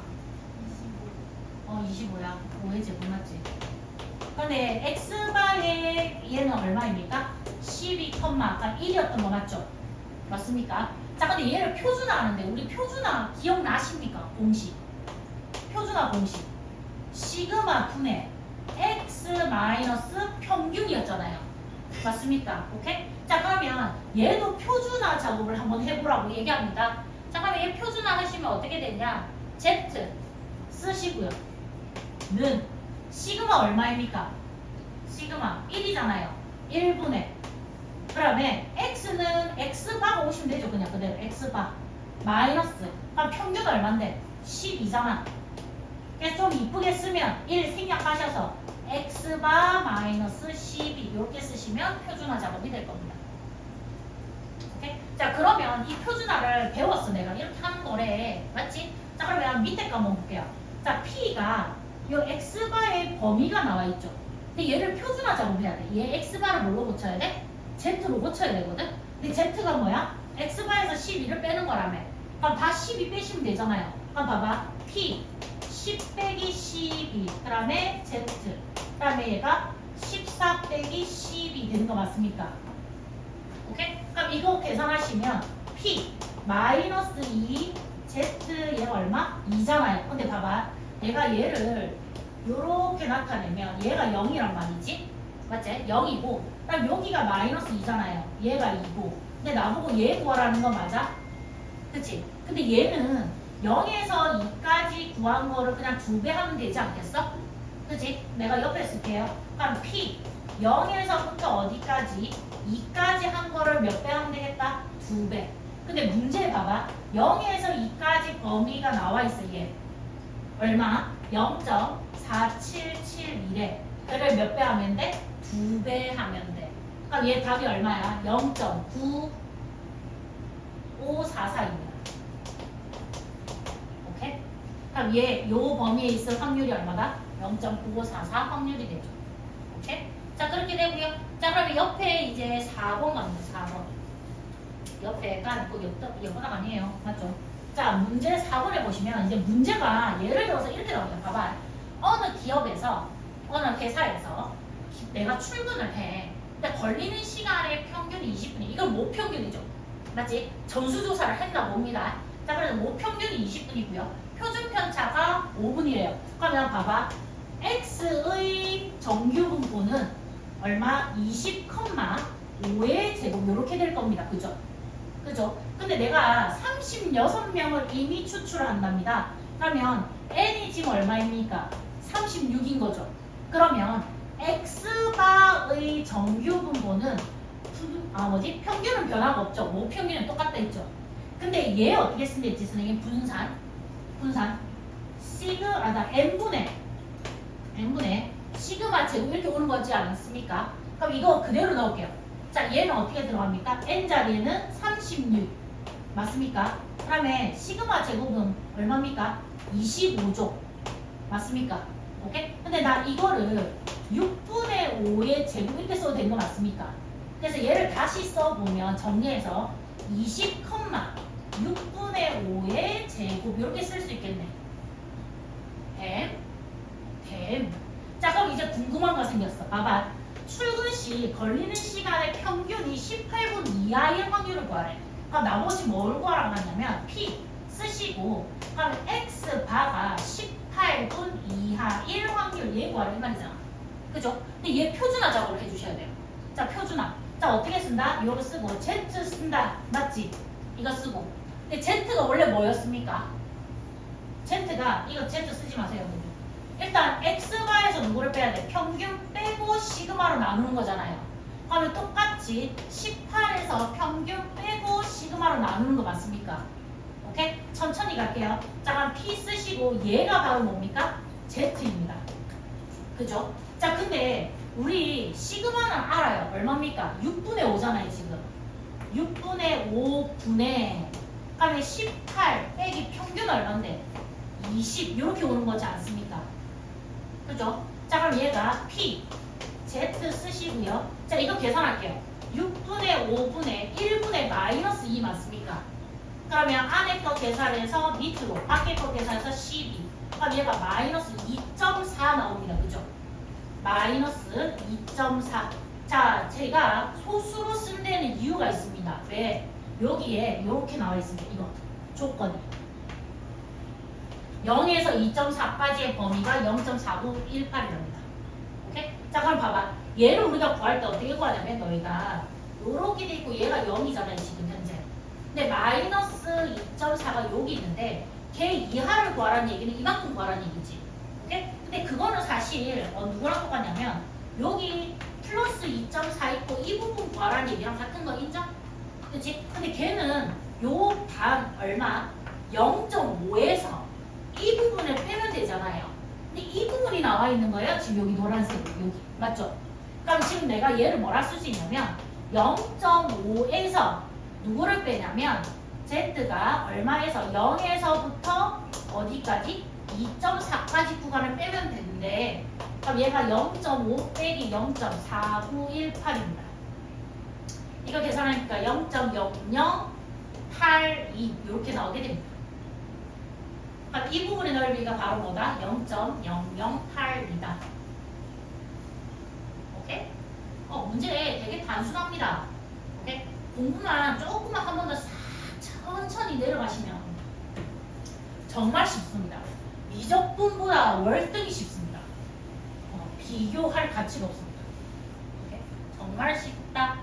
25야. 5의 제곱 맞지? 근데 x바의 얘는 얼마입니까? 12, 아까 1이었던 거 맞죠? 맞습니까? 자, 근데 얘를 표준화하는데 우리 표준화 기억나십니까? 공식. 표준화 공식. 시그마 분의 x 마이너스 평균이었잖아요. 맞습니까? 오케이? 자, 그러면 얘도 표준화 작업을 한번 해보라고 얘기합니다. 자, 그러면 얘 표준화 하시면 어떻게 되냐? z 쓰시고요. 는 시그마 얼마입니까? 시그마 1이잖아요. 1분의 그 다음에 x는 x바가 오시면 되죠. 그냥 그대로 x바 마이너스 그럼 평균 얼만데? 12잖아. 그래서 좀 이쁘게 쓰면 1 생략하셔서 x바 마이너스 12 이렇게 쓰시면 표준화 작업이 될 겁니다. 오케이? 자, 그러면 이 표준화를 배웠어. 내가 이렇게 하는 거래. 맞지? 자, 그러면 밑에 거 한번 볼게요. 자, p가 이 x바의 범위가 나와 있죠. 근데 얘를 표준화 작업해야 돼. 얘 x바를 뭘로 고쳐야 돼? z로 고쳐야 되거든. 근데 z가 뭐야? x바에서 12를 빼는 거라며. 그럼 다 12 빼시면 되잖아요. 그럼 봐봐. p 10 빼기 12 그 다음에 z 그 다음에 얘가 14 빼기 12 되는 거 맞습니까? 오케이? 그럼 이거 계산하시면 p 마이너스 2 z 얘가 얼마? 2잖아요. 근데 봐봐. 얘가 얘를 요렇게 나타내면 얘가 0이란 말이지? 맞지? 0이고 그럼 여기가 마이너스 2잖아요. 얘가 2고 근데 나보고 얘 구하라는 거 맞아? 그치? 근데 얘는 0에서 2까지 구한 거를 그냥 2배 하면 되지 않겠어? 그치? 내가 옆에 쓸게요. 그럼 P 0에서부터 어디까지? 2까지 한 거를 몇 배 하면 되겠다? 2배. 근데 문제 봐봐. 0에서 2까지 범위가 나와 있어. 얘 얼마? 0.4771에 그를 몇 배 하면 돼? 2배 하면 돼. 그럼 얘 답이 얼마야? 0.9544입니다. 오케이? 그럼 얘 요 범위에 있을 확률이 얼마다? 0.9544 확률이 되죠. 오케이? 자, 그렇게 되고요. 자, 그러면 옆에 이제 4번 갑니다. 4번. 옆에가 그 옆바닥 아니에요. 맞죠? 자, 문제 4번에 보시면 이제 문제가 예를 들어서 이렇게 나와요. 봐봐. 어느 기업에서 어느 회사에서 내가 출근을 해. 근데 걸리는 시간의 평균이 20분이 이건 모평균이죠. 맞지? 전수조사를 했나 봅니다. 자, 그래서 모평균이 20분이고요. 표준 편차가 5분이래요. 그러면 봐봐. x의 정규 분포는 얼마? 20,5의 제곱 이렇게 될 겁니다. 그죠? 그죠? 근데 내가 36명을 이미 추출을 한답니다. 그러면 n이 지금 얼마입니까? 36인 거죠. 그러면 x바의 정규 분포는 평균은 변화가 없죠. 모평균은 똑같다 했죠. 근데 얘 어떻게 쓰면 되지? 선생님 분산 n분의 시그마 제곱 이렇게 오는 거지 않습니까? 그럼 이거 그대로 넣을게요. 자, 얘는 어떻게 들어갑니까? n 자리에는 36 맞습니까? 그 다음에 시그마 제곱은 얼마입니까? 25조 맞습니까? 오케이? 근데 나 이거를 6분의 5의 제곱 이렇게 써도 되는 거 맞습니까? 그래서 얘를 다시 써보면 정리해서 20,6분의 5의 제곱 이렇게 쓸 수 있겠네. 됨. 자, 그럼 이제 궁금한 거 생겼어. 봐봐. 출근 시 걸리는 시간의 평균이 18분 이하일 확률을 구하래. 그럼 나머지 뭘 구하라고 하냐면 P 쓰시고 그러면 X 바가 18분 이하일 확률 얘 구하라 이 말이잖아. 그죠? 근데 얘 표준화 작업을 해주셔야 돼요. 자, 표준화. 자, 어떻게 쓴다? 이거 쓰고 Z 쓴다. 맞지? 이거 쓰고. 근데 Z가 원래 뭐였습니까? Z가 이거 Z 쓰지 마세요. 일단 X바에서 누구를 빼야 돼? 평균 빼고 시그마로 나누는 거잖아요. 그러면 똑같이 18에서 평균 빼고 시그마로 나누는 거 맞습니까? 오케이? 천천히 갈게요. 자, 그럼 P 쓰시고 얘가 바로 뭡니까? Z입니다. 그죠? 자, 근데 우리 시그마는 알아요. 얼마입니까? 6분의 5잖아요, 지금. 6분의 5분의 그러면 18 빼기 평균 얼마인데? 20 이렇게 오는 거지 않습니까? 그죠? 자, 그럼 얘가 P, Z 쓰시고요. 자, 이거 계산할게요. 6분의 5분의 1분의 마이너스 2 맞습니까? 그러면 안에 거 계산해서 밑으로, 밖에 거 계산해서 12. 그럼 얘가 마이너스 2.4 나옵니다. 그죠? 마이너스 2.4. 자, 제가 소수로 쓴 데는 이유가 있습니다. 왜? 여기에 이렇게 나와 있습니다. 이거 조건이 0에서 2.4까지의 범위가 0.4918이랍니다. 오케이? 자, 그럼 봐봐. 얘를 우리가 구할 때 어떻게 구하냐면 너희가 요렇게 돼 있고 얘가 0이잖아요. 지금 현재. 근데 마이너스 2.4가 여기 있는데 걔 이하를 구하라는 얘기는 이만큼 구하라는 얘기지. 오케이? 근데 그거는 사실 누구랑 똑같냐면 여기 플러스 2.4 있고 이 부분 구하라는 얘기랑 같은 거 인정? 그치? 근데 걔는 요 반 얼마? 0.5에서 이 부분을 빼면 되잖아요. 근데 이 부분이 나와 있는 거예요. 지금 여기 노란색으로 여기. 맞죠? 그럼 지금 내가 얘를 뭐라 쓸 수 있냐면 0.5에서 누구를 빼냐면 Z가 얼마에서 0에서부터 어디까지? 2.4까지 구간을 빼면 되는데 그럼 얘가 0.5 빼기 0.4918입니다. 이거 계산하니까 0.0082 이렇게 나오게 됩니다. 그럼 이 부분의 넓이가 바로 뭐다? 0.0082다. 오케이? 문제 되게 단순합니다. 오케이? 공부만 조금만 한 번 더 천천히 내려가시면 정말 쉽습니다. 미적분보다 월등히 쉽습니다. 비교할 가치가 없습니다. 오케이? 정말 쉽다.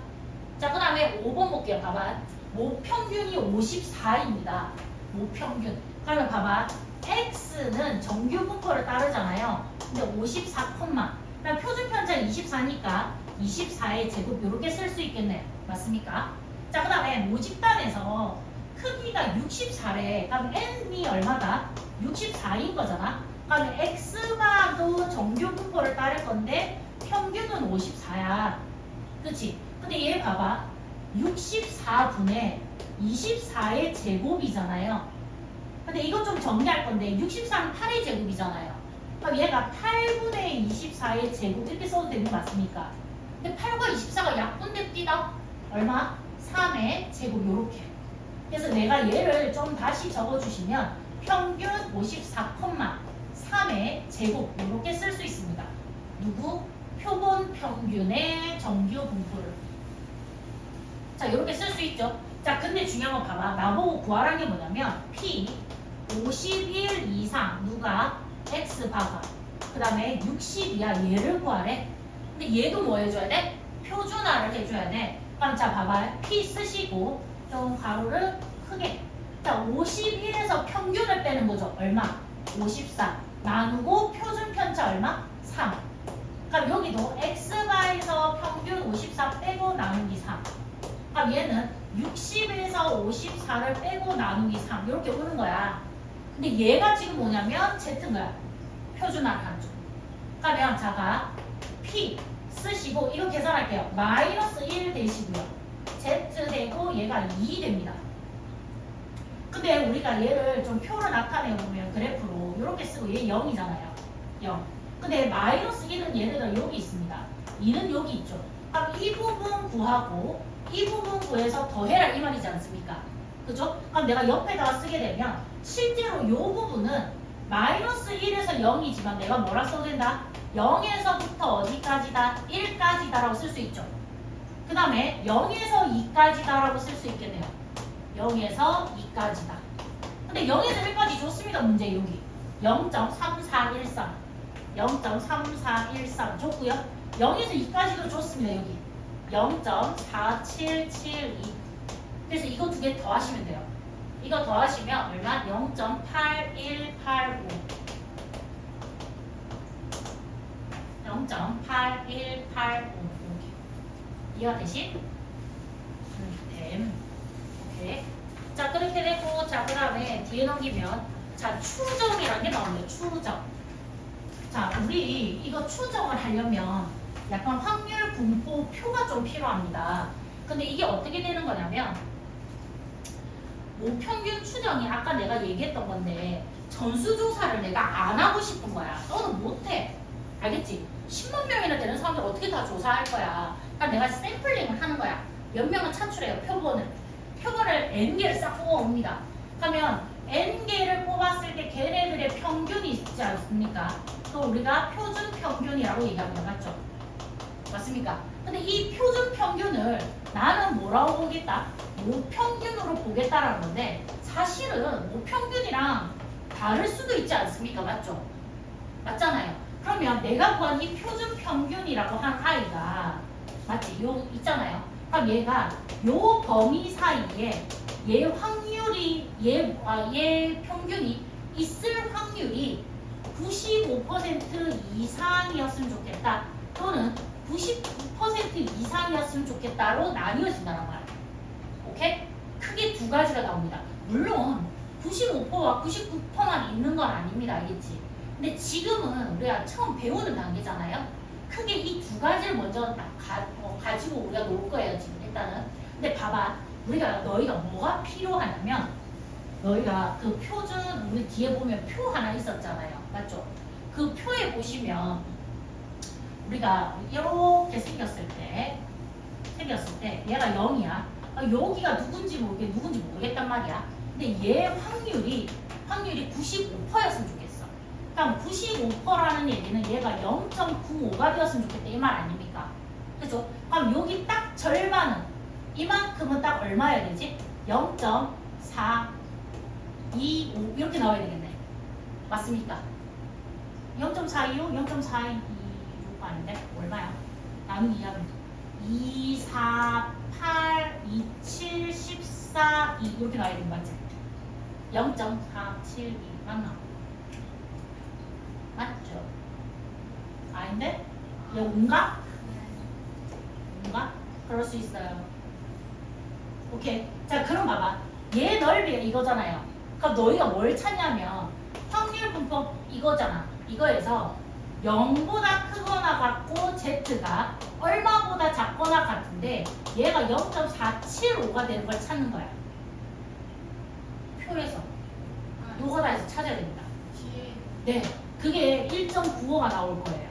자, 그 다음에 5번 볼게요. 봐봐. 모평균이 54입니다. 모평균. 그러면 봐봐. x는 정규 분포를 따르잖아요. 근데 54, 그럼 표준 편차 24니까 24의 제곱 이렇게 쓸 수 있겠네요. 맞습니까? 자, 그 다음에 모집단에서 크기가 64래. 그럼 n이 얼마다? 64인 거잖아. 그러면 x가도 정규 분포를 따를 건데 평균은 54야. 그치? 근데 얘 봐봐. 64분의 24의 제곱이잖아요. 근데 이거 좀 정리할 건데 64는 8의 제곱이잖아요. 그럼 얘가 8분의 24의 제곱 이렇게 써도 되는 거 맞습니까? 근데 8과 24가 약분돼 띠다. 얼마? 3의 제곱 요렇게. 그래서 내가 얘를 좀 다시 적어주시면 평균 54, 3의 제곱 요렇게 쓸 수 있습니다. 누구? 표본 평균의 정규 분포를. 자, 이렇게 쓸 수 있죠. 자, 근데 중요한 건 봐봐. 나보고 구하라는 게 뭐냐면 P 51 이상 누가? X 바가. 그 다음에 60이야. 얘를 구하래. 근데 얘도 뭐 해줘야 돼? 표준화를 해줘야 돼. 그럼 자, 봐봐. P 쓰시고 좀 가로를 크게. 자, 51에서 평균을 빼는 거죠. 얼마? 54. 나누고 표준 편차 얼마? 3. 그럼 여기도 X바에서 평균 54 빼고 나누기 3. 그럼 얘는 60에서 54를 빼고 나누기 3 이렇게 오는 거야. 근데 얘가 지금 뭐냐면 Z인 거야. 표준화를 한 쪽. 그러면 자가 P 쓰시고 이거 계산할게요. 마이너스 1 되시고요. Z 되고 얘가 2 됩니다. 근데 우리가 얘를 좀 표로 나타내보면 그래프로 이렇게 쓰고 얘 0이잖아요. 0. 근데 마이너스 1은 얘네가 여기 있습니다. 2는 여기 있죠. 그럼 이 부분 구하고 이 부분 구해서 더해라 이 말이지 않습니까? 그죠? 그럼 내가 옆에다가 쓰게 되면 실제로 이 부분은 마이너스 1에서 0이지만 내가 뭐라 써도 된다? 0에서부터 어디까지다? 1까지다라고 쓸 수 있죠. 그 다음에 0에서 2까지다라고 쓸 수 있겠네요. 0에서 2까지다. 근데 0에서 1까지 좋습니다. 문제 여기 0.3413 0.3413 좋고요. 0에서 2까지도 좋습니다. 여기 0.4772 그래서 이거 두 개 더하시면 돼요. 이거 더하시면 얼마? 0.8185 0.8185 이해가 되신? 오케이. 자, 그렇게 되고 자, 그 다음에 뒤에 넘기면 자, 추정이라는 게 나옵니다. 추정. 자, 우리 이거 추정을 하려면 약간 확률 분포 표가 좀 필요합니다. 근데 이게 어떻게 되는 거냐면 모평균 추정이 아까 내가 얘기했던 건데 전수조사를 내가 안 하고 싶은 거야. 너는 못해. 알겠지? 10만 명이나 되는 사람들 어떻게 다 조사할 거야. 그러니까 내가 샘플링을 하는 거야. 몇 명을 차출해요. 표본을. 표본을 n개를 싹 뽑아옵니다. 그러면 n개를 뽑았을 때 걔네들의 평균이 있지 않습니까? 또 우리가 표준 평균이라고 얘기합니다. 맞죠? 맞습니까? 근데 이 표준 평균을 나는 뭐라고 보겠다? 모평균으로 보겠다라는 건데 사실은 모평균이랑 다를 수도 있지 않습니까? 맞죠? 맞잖아요. 그러면 내가 구한 이 표준 평균이라고 한 아이가 맞지? 요 있잖아요. 그럼 얘가 요 범위 사이에 얘 확률이 얘 평균이 있을 확률이 95% 이상이었으면 좋겠다. 또는 99% 이상이었으면 좋겠다로 나뉘어진다는 말이에요. 오케이? 크게 두 가지가 나옵니다. 물론 95%와 99%만 있는 건 아닙니다. 알겠지? 근데 지금은 우리가 처음 배우는 단계잖아요. 크게 이 두 가지를 먼저 가지고 우리가 놀 거예요. 지금 일단은. 근데 봐봐. 너희가 뭐가 필요하냐면 너희가 그 표준 우리 뒤에 보면 표 하나 있었잖아요. 맞죠? 그 표에 보시면 우리가 이렇게 생겼을 때 얘가 0이야. 여기가 누군지 모르겠단 말이야. 근데 얘 확률이 95%였으면 좋겠어. 그럼 95%라는 얘기는 얘가 0.95가 되었으면 좋겠다 이 말 아닙니까? 그죠? 그럼 여기 딱 절반은 이만큼은 딱 얼마여야 되지? 0.425 이렇게 나와야 되겠네. 맞습니까? 0.425, 0.426 아닌데? 얼마야? 나누기 2하면 2, 4, 8, 2, 7, 14, 2 이렇게 나와야 되는 거 맞지? 0.472 맞나? 맞죠? 아닌데? 얘 5인가? 5인가? 그럴 수 있어요. 오케이. 자, 그럼 봐봐. 얘 넓이가 이거잖아요. 그럼 너희가 뭘 찾냐면 확률 분법 이거잖아. 이거에서 0보다 크거나 같고 Z가 얼마보다 작거나 같은데 얘가 0.475가 되는 걸 찾는 거야. 표에서. 요거 다 해서 찾아야 됩니다. 네. 그게 1.95가 나올 거예요.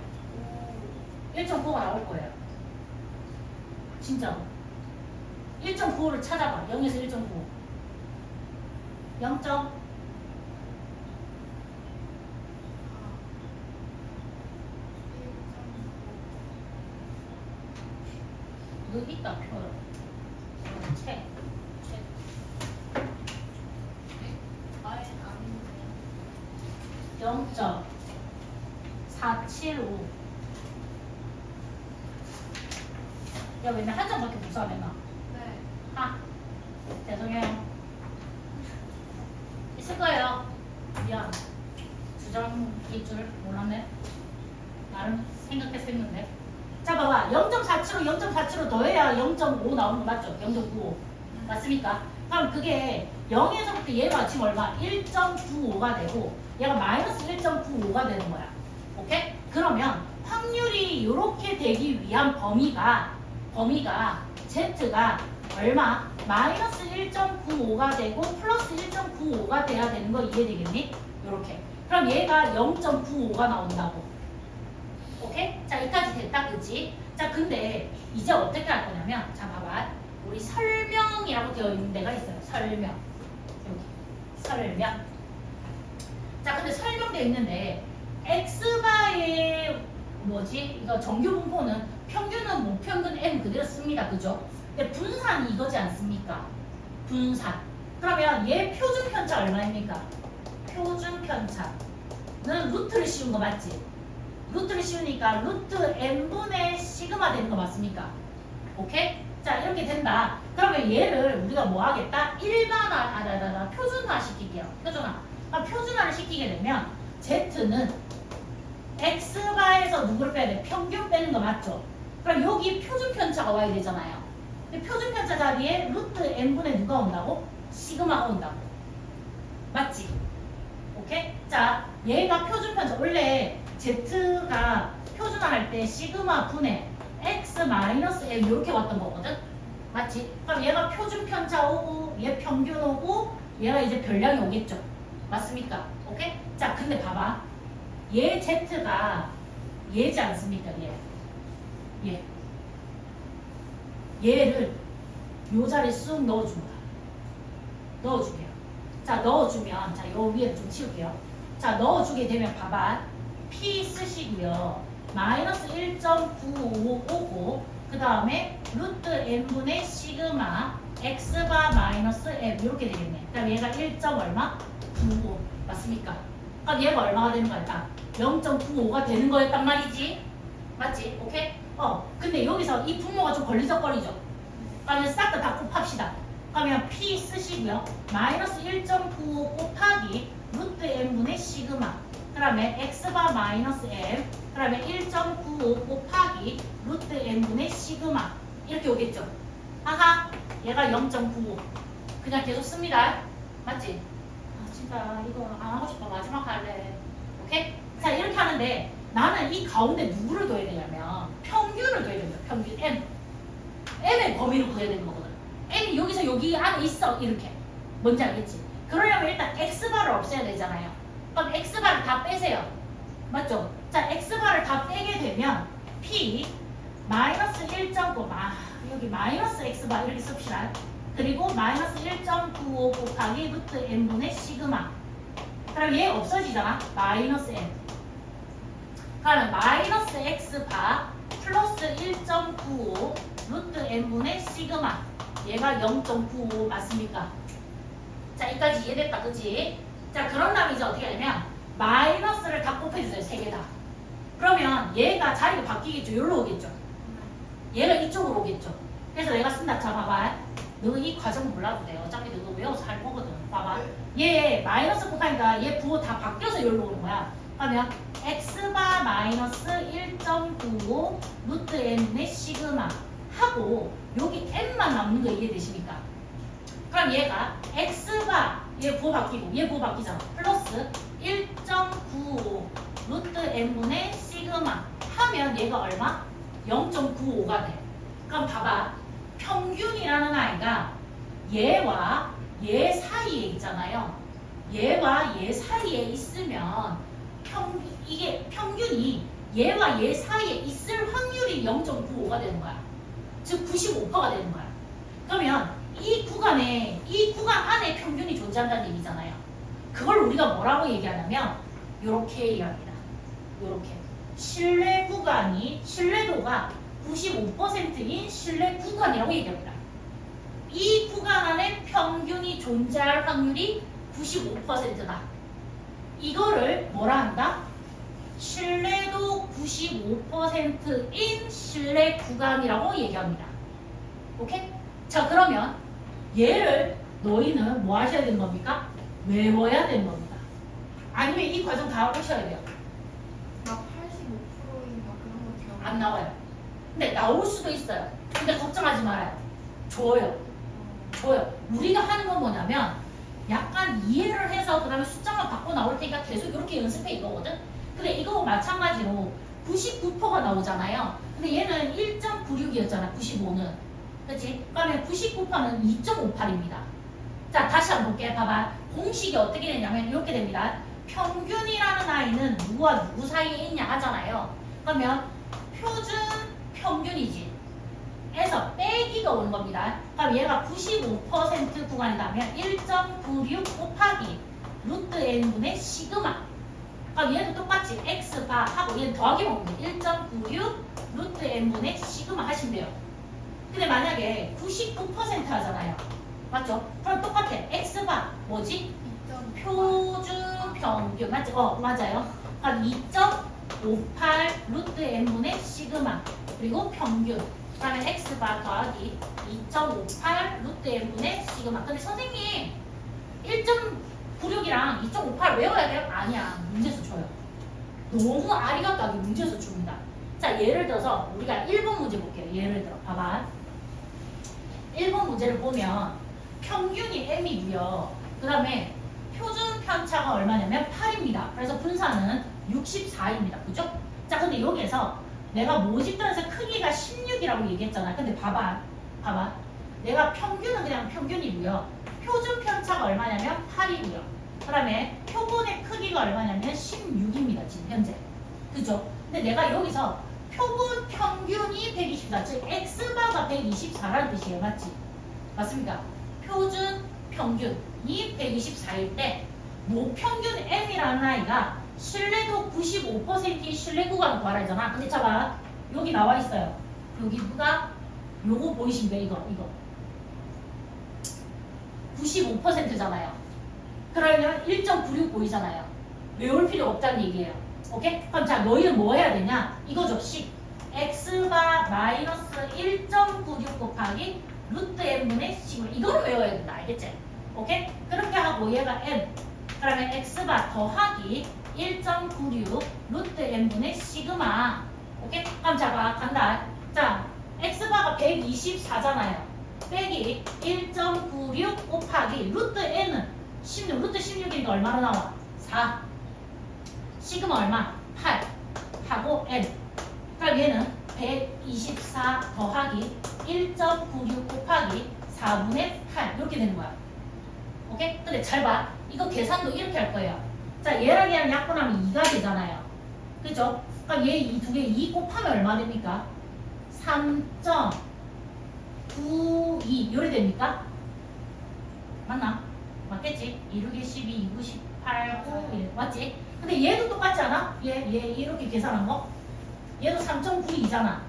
1.95가 나올 거예요. 진짜로. 1.95를 찾아봐. 0에서 1.95. 0. 여기 있다 표. 책. 아예 아닌데. 0.475. 야, 왜 나 한 장밖에 못 사내나? 네. 아, 죄송해요. 있을 거예요. 미안. 두 장일 줄 몰랐네. 나름 생각해서 했는데. 자, 봐봐. 0.475, 0.475 더해야 0.5 나오는 거 맞죠? 0.95. 맞습니까? 그럼 그게 0에서부터 얘가 지금 얼마? 1.95가 되고 얘가 마이너스 1.95가 되는 거야. 오케이? 그러면 확률이 이렇게 되기 위한 범위가 Z가 얼마? 마이너스 1.95가 되고 플러스 1.95가 돼야 되는 거 이해되겠니? 이렇게. 그럼 얘가 0.95가 나온다고. 오케이? 자, 여기까지 됐다, 그치? 자, 근데 이제 어떻게 할 거냐면, 자, 봐봐. 우리 설명이라고 되어 있는 데가 있어요. 설명. 여기. 설명. 자, 근데 설명되어 있는데, X바의 이거 정규 분포는 평균은 모평균 M 그대로 씁니다. 그죠? 근데 분산이 이거지 않습니까? 분산. 그러면 얘 표준 편차 얼마입니까? 표준 편차는 루트를 씌운 거 맞지? 루트를 씌우니까 루트 n분의 시그마 되는 거 맞습니까? 오케이? 자, 이렇게 된다. 그러면 얘를 우리가 뭐 하겠다? 표준화 시킬게요. 표준화를 시키게 되면 Z는 X바에서 누구를 빼야 돼? 평균 빼는 거 맞죠? 그럼 여기 표준 편차가 와야 되잖아요. 근데 표준 편차 자리에 루트 n분의 누가 온다고? 시그마가 온다고. 맞지? 오케이? 자, 얘가 표준 편차. 원래 Z가 표준화할 때 시그마 분의 X 마이너스 M 이렇게 왔던 거거든? 맞지? 그럼 얘가 표준 편차 오고 얘 평균 오고 얘가 이제 별량이 오겠죠? 맞습니까? 오케이? 자, 근데 봐봐. 얘 Z가 얘지 않습니까? 얘. 얘를 요 자리에 쑥 넣어준 거야. 넣어줄게요. 자, 넣어주면, 자, 요 위에 좀 치울게요. 자, 넣어주게 되면 봐봐. P 쓰시고요. 마이너스 1.955고, 그 다음에 루트 n분의 시그마 x바 마이너스 m 이렇게 되겠네. 그럼 얘가 1. 얼마? 95 맞습니까? 그럼 얘가 얼마가 되는 거야? 0.95가 되는 거였단 말이지. 맞지? 오케이? 근데 여기서 이 분모가 좀 걸리적거리죠. 그러면 싹 다 곱합시다. 그러면 P 쓰시고요. 마이너스 1.95 곱하기 루트 n분의 시그마. 그 다음에 x바 마이너스 m. 그 다음에 1.95 곱하기 루트 n분의 시그마. 이렇게 오겠죠. 하하. 얘가 0.95. 그냥 계속 씁니다. 맞지? 아 진짜 이거 안 하고 싶어. 마지막 할래. 오케이? 자 이렇게 하는데 나는 이 가운데 누구를 둬야 되냐면 평균을 둬야 된다. 평균 m. m의 범위를 구해야 되는 거거든. m이 여기서 여기 안에 있어. 이렇게. 뭔지 알겠지? 그러려면 일단 x바를 없애야 되잖아요. 그럼 x바를 다 빼세요. 맞죠? 자 x바를 다 빼게 되면 p 마이너스 1.9 여기 마이너스 x바 이렇게 씁시다. 그리고 마이너스 1.95 곱하기 루트 n분의 시그마. 그럼 얘 없어지잖아. 마이너스 n. 그러면 마이너스 x바 플러스 1.95 루트 n분의 시그마. 얘가 0.95 맞습니까? 자 여기까지 이해됐다 그치? 자 그런 다음에 이제 어떻게 하냐면 마이너스를 다 곱해주세요. 세 개 다. 그러면 얘가 자리가 바뀌겠죠. 여기로 오겠죠. 얘가 이쪽으로 오겠죠. 그래서 내가 쓴다. 자 봐봐. 너 이 과정 몰라도 돼. 어차피 너도 외워서 할 거거든. 봐봐. 얘 마이너스 곱하니까 얘 부호 다 바뀌어서 여기로 오는 거야. 그러면 x바 마이너스 1.95 루트 n분의 시그마 하고 여기 n만 남는 거 이해되십니까? 그럼 얘가 x바 얘 부호 바뀌고 얘 부호 바뀌잖아. 플러스 1.95 루트 n분의 시그마 하면 얘가 얼마? 0.95가 돼. 그럼 봐봐. 평균이라는 아이가 얘와 얘 사이에 있잖아요. 얘와 얘 사이에 있으면 이게 평균이 얘와 얘 사이에 있을 확률이 0.95가 되는 거야. 즉 95%가 되는 거야. 그러면 이 구간 안에 평균이 존재한다는 얘기잖아요. 그걸 우리가 뭐라고 얘기하냐면 요렇게 얘기합니다. 요렇게 신뢰 구간이 신뢰도가 95%인 신뢰 구간이라고 얘기합니다. 이 구간 안에 평균이 존재할 확률이 95%다. 이거를 뭐라 한다? 신뢰도 95%인 신뢰 구간이라고 얘기합니다. 오케이? 자 그러면 얘를 너희는 뭐 하셔야 되는 겁니까? 외워야 되는 겁니다. 아니면 이 과정 다 오셔야 돼요. 나 85%인가 그런 거 기억 안 나와요. 근데 나올 수도 있어요. 근데 걱정하지 말아요. 줘요. 줘요. 우리가 하는 건 뭐냐면 약간 이해를 해서 그 다음에 숫자만 바꿔 나올 테니까 계속 이렇게 연습해 이거거든. 근데 이거 마찬가지로 99%가 나오잖아요. 근데 얘는 1.96이었잖아. 95는. 그치? 그러면 99%는 2.58입니다. 자 다시 한번 볼게. 봐봐. 공식이 어떻게 되냐면 이렇게 됩니다. 평균이라는 아이는 누구와 누구 사이에 있냐 하잖아요. 그러면 표준 평균이지. 에서 빼기가 오는 겁니다. 그럼 얘가 95% 구간이라면 1.96 곱하기 루트 n분의 시그마. 그럼 얘도 똑같이 x바 하고 얘는 더하기 먹는 1.96 루트 n분의 시그마 하시면 돼요. 근데 만약에 99% 하잖아요. 맞죠? 그럼 똑같아. x바 뭐지? 표준 평균 맞지? 맞아요. 그럼 2.58 루트 n분의 시그마 그리고 평균. 그 다음에 x바 더하기 2.58 루트 n분의 시그마. 근데 선생님 1.96이랑 2.58 외워야 돼요? 아니야. 문제에서 줘요. 너무 아리가까게 문제에서 줍니다. 자 예를 들어서 우리가 1번 문제 볼게요. 예를 들어 봐봐. 1번 문제를 보면 평균이 m이고요. 그 다음에 표준 편차가 얼마냐면 8입니다. 그래서 분산은 64입니다. 그죠? 자 근데 여기에서 내가 모집단에서 크기가 16이라고 얘기했잖아. 근데 봐봐. 내가 평균은 그냥 평균이고요. 표준 편차가 얼마냐면 8이고요. 그 다음에 표본의 크기가 얼마냐면 16입니다. 지금 현재. 그죠? 근데 내가 여기서 표본 평균이 124, 즉 x바가 124라는 뜻이에요. 맞지? 맞습니까? 표준 평균. 이 124일 때 모평균 M이라는 아이가 신뢰도 95%인 신뢰 구간을 구하라 했잖아. 근데 봐봐. 여기 나와 있어요. 여기 누가 요거 보이신데 이거 95%잖아요. 그러면 1.96 보이잖아요. 외울 필요 없다는 얘기예요. 오케이? 그럼 자 너희는 뭐 해야 되냐? 이거죠. x가 마이너스 1.96 곱하기 루트 n분의 식으로 이거를 외워야 된다. 알겠지? 오케이? 그렇게 하고 얘가 n 그러면 x바 더하기 1.96 루트 n분의 시그마. 오케이? 그럼 자 간다. 자 x바가 124잖아요. 빼기 1.96 곱하기 루트 n은 16, 루트 16이니까 얼마나 나와? 4. 시그마 얼마? 8 하고 n. 그럼 얘는 124 더하기 1.96 곱하기 4분의 8 이렇게 되는 거야. 오케이? 근데 잘 봐. 이거 계산도 이렇게 할 거예요. 자 얘랑 얘랑 약분하면 2가 되잖아요. 그죠? 그럼 얘 이 두 개 2 곱하면 얼마 됩니까? 3.92 요래 됩니까? 맞나? 맞겠지? 2, 6, 12, 2, 9, 18, 9, 1 맞지? 근데 얘도 똑같지 않아? 얘 이렇게 계산한 거? 얘도 3.92잖아.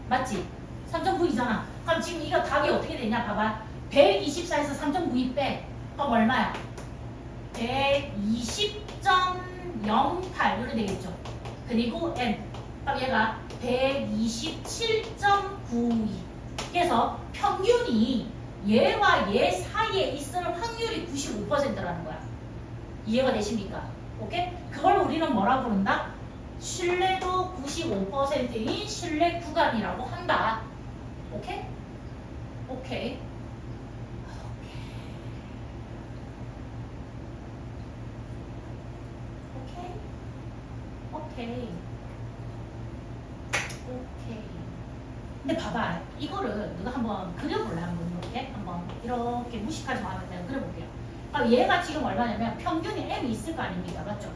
맞지? 3.92잖아. 그럼 지금 이거 답이 어떻게 되냐? 봐봐. 124에서 3.92 빼. 그럼 얼마야? 120.08 이렇게 되겠죠. 그리고 n. 그럼 얘가 127.92. 그래서 평균이 얘와 얘 사이에 있을 확률이 95%라는 거야. 이해가 되십니까? 오케이? 그걸 우리는 뭐라 부른다? 신뢰도 95%인 신뢰 구간이라고 한다. 오케이? 오케이. 오케이. 근데 봐봐. 이거를 누가 한번 그려볼래? 한번 이렇게 무식하지 말고 내가 그려볼게요. 그럼 얘가 지금 얼마냐면 평균이 m이 있을 거 아닙니까? 맞죠?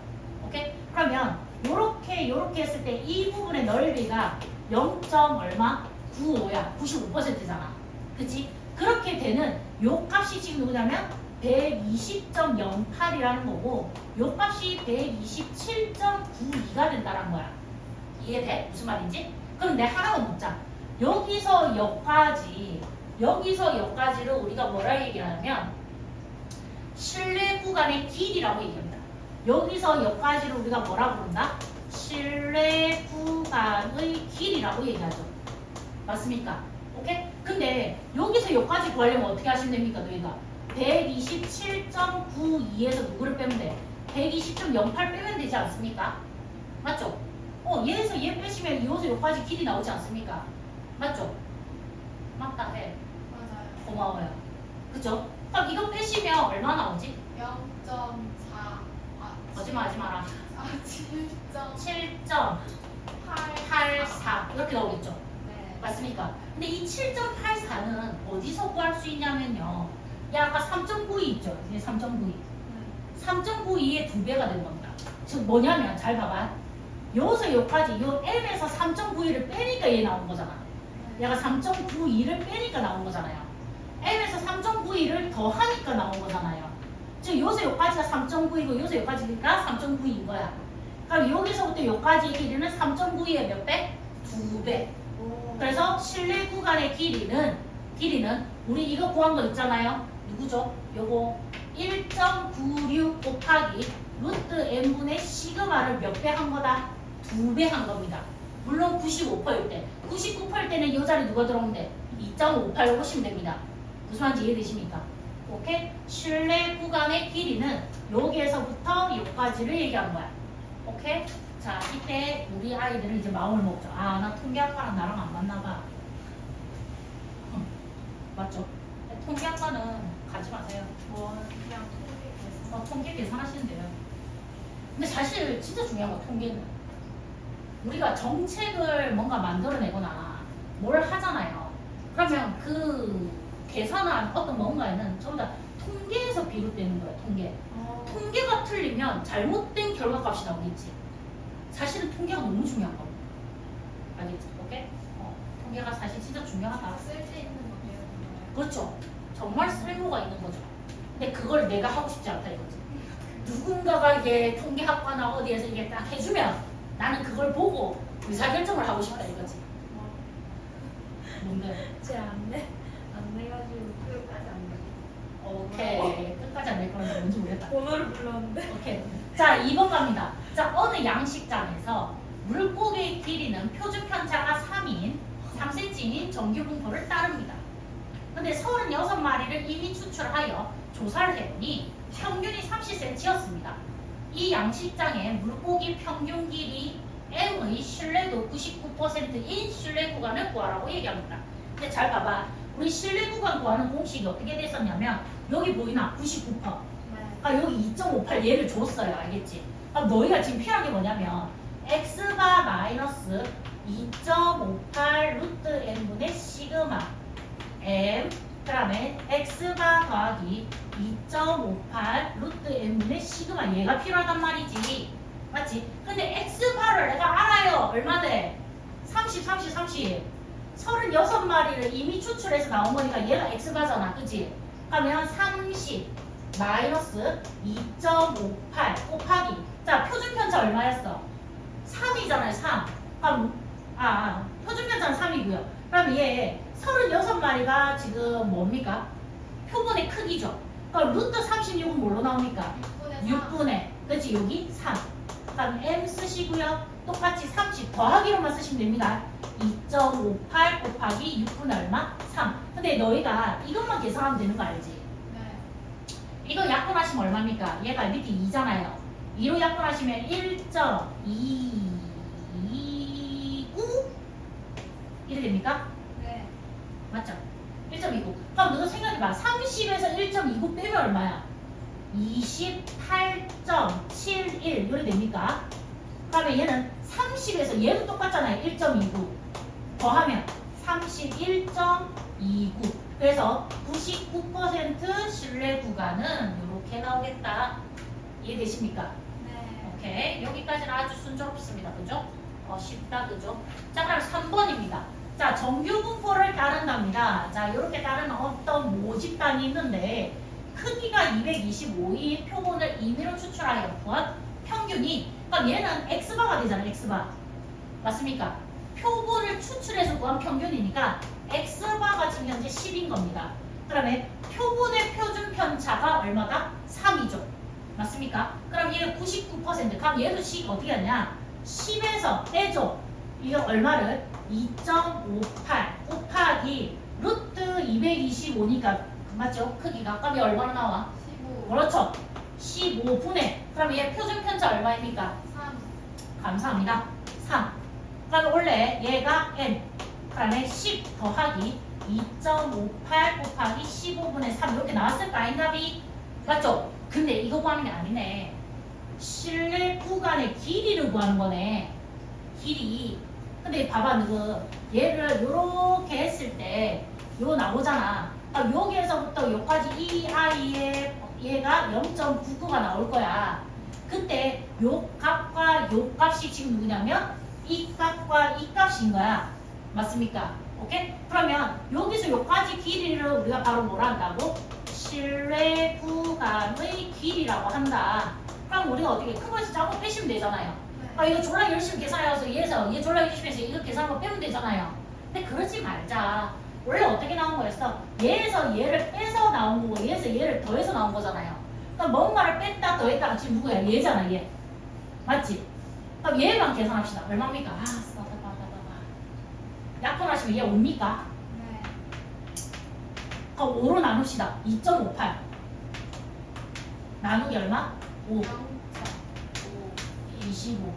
오케이? 그러면 요렇게 했을 때 이 부분의 넓이가 0. 얼마? 95야. 95%잖아. 그치? 그렇게 되는 요 값이 지금 누구냐면 120.08이라는 거고 요 값이 127.92가 된다는 거야. 이해돼? 무슨 말인지? 그럼 내 하나만 묻자. 여기서 여기까지를 우리가 뭐라 얘기하냐면 신뢰 구간의 길이라고 얘기합니다. 여기서 여기까지를 우리가 뭐라 부른다? 신뢰 구간의 길이라고 얘기하죠. 맞습니까? 오케이? 근데 여기서 여기까지 구하려면 어떻게 하시면 됩니까? 너희가 127.92에서 누구를 빼면 돼? 120.08 빼면 되지 않습니까? 맞죠? 얘에서 얘 빼시면 여기서 여기까지 길이 나오지 않습니까? 맞죠? 맞다 해. 맞아요. 고마워요. 그죠? 그럼 이거 빼시면 얼마 나오지? 0.4. 거짓말 하지 마라. 7.84. 7.84 이렇게 나오겠죠? 네. 맞습니까? 근데 이 7.84는 어디서 구할 수 있냐면요. 야 아까 3.92 있죠? 이제 3.92. 3.92의 2배가 되는 겁니다. 즉 뭐냐면 잘 봐봐. 여기서 여기까지 요 m에서 3.92를 빼니까 얘 나온 거잖아. 얘가 3.92를 빼니까 나온 거잖아요. m에서 3.92를 더하니까 나온 거잖아요. 즉 여기서 여기까지가 3.9이고 여기서 여기까지가 3.9인 거야. 그럼 여기서부터 여기까지의 길이는 3.92의 몇 배? 2배. 그래서 실내 구간의 길이는 우리 이거 구한 거 있잖아요. 누구죠? 요거 1.96 곱하기 루트 n분의 시그마를 몇 배 한 거다? 2배 한 겁니다. 물론 95%일 때. 99%일 때는 이 자리 누가 들어오면 돼? 2.58로 보시면 됩니다. 무슨 말인지 이해되십니까? 오케이? 실내 구간의 길이는 여기에서부터 여기까지를 얘기한 거야. 오케이? 자, 이때 우리 아이들은 이제 마음을 먹죠. 아, 나 통계학과랑 나랑 안 맞나 봐. 맞죠? 통계학과는 가지 마세요. 그냥 통계 계산하시면 돼요. 근데 사실 진짜 중요한 거 통계는 우리가 정책을 뭔가 만들어내거나 뭘 하잖아요. 그러면 그 계산한 어떤 뭔가에는 전부 다 통계에서 비롯되는 거예요. 통계가 틀리면 잘못된 결과값이 나오겠지. 사실은 통계가 너무 중요한 겁니다. 알겠지? 오케이? 통계가 사실 진짜 중요하다. 쓸데 있는 거예요. 그렇죠. 정말 쓸모가 있는 거죠. 근데 그걸 내가 하고 싶지 않다 이거지. 누군가가 이게 통계학과나 어디에서 이게 딱 해주면 나는 그걸 보고 의사결정을 하고 싶다 이거지. 뭔데? 제 안내가지고 끝까지 안 돼. 오케이. 끝까지 안 될 거는 뭔지 모르겠다. 번호를 불렀는데. 오케이. 자, 2번 갑니다. 자, 어느 양식장에서 물고기의 길이는 표준 편차가 3인 3cm인 정규 분포를 따릅니다. 근데 36마리를 이미 추출하여 조사를 해보니 평균이 30cm였습니다. 이 양식장의 물고기 평균 길이 M의 신뢰도 99%인 신뢰 구간을 구하라고 얘기합니다. 근데 잘 봐봐. 우리 신뢰 구간 구하는 공식이 어떻게 됐었냐면 여기 보이나? 99%. 네. 아 여기 2.58 얘를 줬어요. 알겠지? 아 너희가 지금 필요한 게 뭐냐면 x바 마이너스 2.58 루트 n분의 시그마 m 그 다음에 x바 더하기 2.58 루트 n분의 시그마 얘가 필요하단 말이지. 맞지? 근데 x바를 내가 알아요. 얼마 돼? 30, 30, 30. 36마리를 이미 추출해서 나온 거니까 얘가 x바잖아. 그치? 그러면 30 마이너스 2.58 곱하기 자 표준 편차 얼마였어? 3이잖아요 3 그럼 표준 편차는 3이고요 그럼 얘 36마리가 지금 뭡니까? 표본의 크기죠 그럼 루트 36은 뭘로 나옵니까? 6분의 그렇지 여기 3 그럼 m 쓰시고요 똑같이 30 더하기로만 쓰시면 됩니다 2.58 곱하기 6분의 얼마? 3 근데 너희가 이것만 계산하면 되는 거 알지? 이거 약분하시면 얼마입니까? 얘가 밑에 2잖아요. 2로 약분하시면 1.229 이래 됩니까? 네. 맞죠? 1.29. 그럼 너도 생각해봐. 30에서 1.29 빼면 얼마야? 28.71 이래 됩니까? 그러면 얘는 30에서 얘도 똑같잖아요. 1.29 더하면 31.29 그래서 99% 신뢰 구간은 이렇게 나오겠다. 이해되십니까? 네. 오케이. 여기까지는 아주 순조롭습니다. 그죠? 쉽다. 그죠? 자, 그럼 3번입니다. 자, 정규 분포를 따른답니다. 자, 이렇게 따르는 어떤 모집단이 있는데 크기가 225인 표본을 임의로 추출하여 구한 평균이 그럼 얘는 x바가 되잖아. x바. 맞습니까? 표본을 추출해서 구한 평균이니까 x바가 지금 현재 10인 겁니다. 그다음에 표본의 표준 편차가 얼마다? 3이죠. 맞습니까? 그럼 얘는 99%. 그럼 얘도 식 어떻게 하냐? 10에서 떼죠. 이게 얼마를? 2.58 곱하기 루트 225니까 맞죠? 크기가. 그럼 얘 얼마나 나와? 15. 그렇죠. 15분의. 그럼 얘 표준 편차 얼마입니까? 3. 감사합니다. 3. 그럼 원래 얘가 n. 그 다음에 10 더하기 2.58 곱하기 15분의 3 이렇게 나왔을까? 아닌가비? 맞죠? 근데 이거 구하는 게 아니네. 실내 구간의 길이를 구하는 거네. 길이. 근데 봐봐, 너그 얘를 요렇게 했을 때 요거 나오잖아. 여기에서부터 여기까지 이 아이의 얘가 0.99가 나올 거야. 그때 요 값과 요 값이 지금 누구냐면 이 값과 이 값인 거야. 맞습니까? 오케이? 그러면 여기서 여기까지 길이를 우리가 바로 뭐라 한다고? 실내 구간의 길이라고 한다. 그럼 우리가 어떻게 큰 거에서 작은 거 빼시면 되잖아요. 이거 졸라 열심히 계산해서 얘 졸라 열심히 해서 이거 계산한 거 빼면 되잖아요. 근데 그러지 말자. 원래 어떻게 나온 거였어? 얘에서 얘를 빼서 나온 거고 얘에서 얘를 더해서 나온 거잖아요. 그럼 뭔가를 뺐다 더했다가 지금 누구야? 얘잖아 얘. 맞지? 그럼 얘만 계산합시다. 얼마입니까? 약분하시면 얘 옵니까? 네. 그럼 5로 나눕시다. 2.58 나누기 얼마? 5 0.5. 25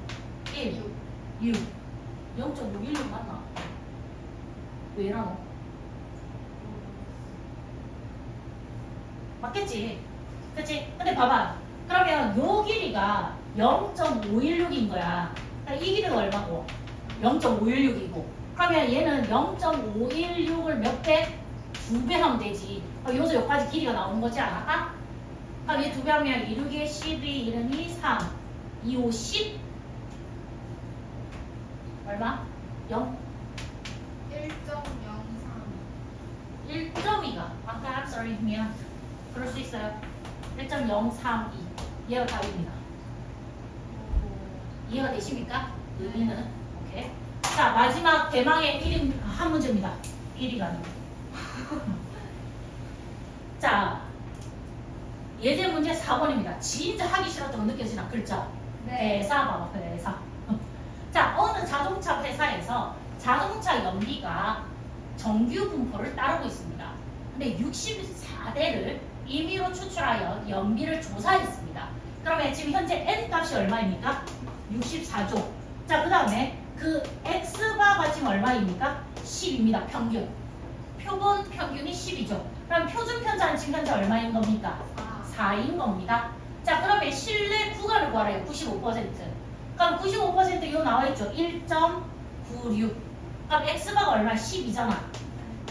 1 6. 6 0.516 맞나? 왜 이러노? 맞겠지? 그치? 근데 봐봐. 그러면 요 길이가 0.516인 거야. 그러니까 이 길이가 얼마고? 0.516이고. 그러면 얘는 0.516을 몇 배? 2배 하면 되지. 여기서 여기까지 길이가 나오는 거지 않아? 그럼 얘 2배 하면 2, 6에 12, 1은 2, 3, 2, 5, 10 얼마? 0? 1.03. 1.2가 아까 I'm sorry 미안 그럴 수 있어요 1.032 얘가 답입니다. 이해가 되십니까? 의미는 오케이. 자 마지막 대망의 1인 한 문제입니다. 1위가 아니고. 자 예제 문제 4번입니다. 진짜 하기 싫었던 거 느껴지나? 글자. 회사 봐봐. 회사. 자 어느 자동차 회사에서 자동차 연비가 정규 분포를 따르고 있습니다. 근데 64대를 임의로 추출하여 연비를 조사했습니다. 그러면 지금 현재 n 값이 얼마입니까? 64조. 자 그 다음에 그 x바가 지금 얼마입니까? 10입니다. 평균. 표본 평균이 10이죠. 그럼 표준 편차는 지금 현재 얼마인 겁니까? 4인 겁니다. 자 그러면 실내 구간을 구하래요. 95%. 그럼 95% 이거 나와있죠. 1.96. 그럼 x바가 얼마? 10이잖아.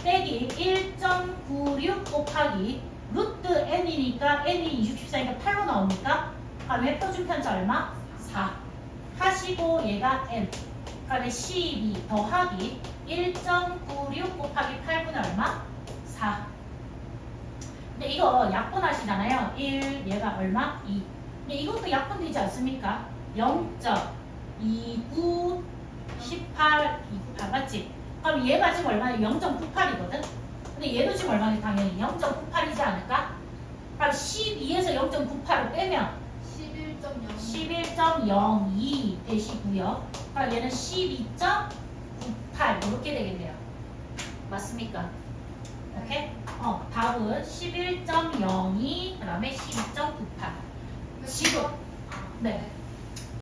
빼기 1.96 곱하기 루트 n이니까 n이 64니까 8로 나옵니까? 그러면 표준 편차 얼마? 4. 하시고 얘가 n. 그러면 12 더하기 1.96 곱하기 8분의 얼마? 4. 근데 이거 약분하시잖아요. 1 얘가 얼마? 2. 근데 이것도 약분되지 않습니까? 0.29 18 28 맞지? 그럼 얘가 지금 얼마예요? 0.98이거든? 근데 얘도 지금 얼마예요? 당연히 0.98이지 않을까? 그럼 12에서 0.98을 빼면 11.02 되시고요. 그럼 얘는 12.98 이렇게 되겠네요. 맞습니까? 오케이? 답은 11.02 그 다음에 12.98 지금 네.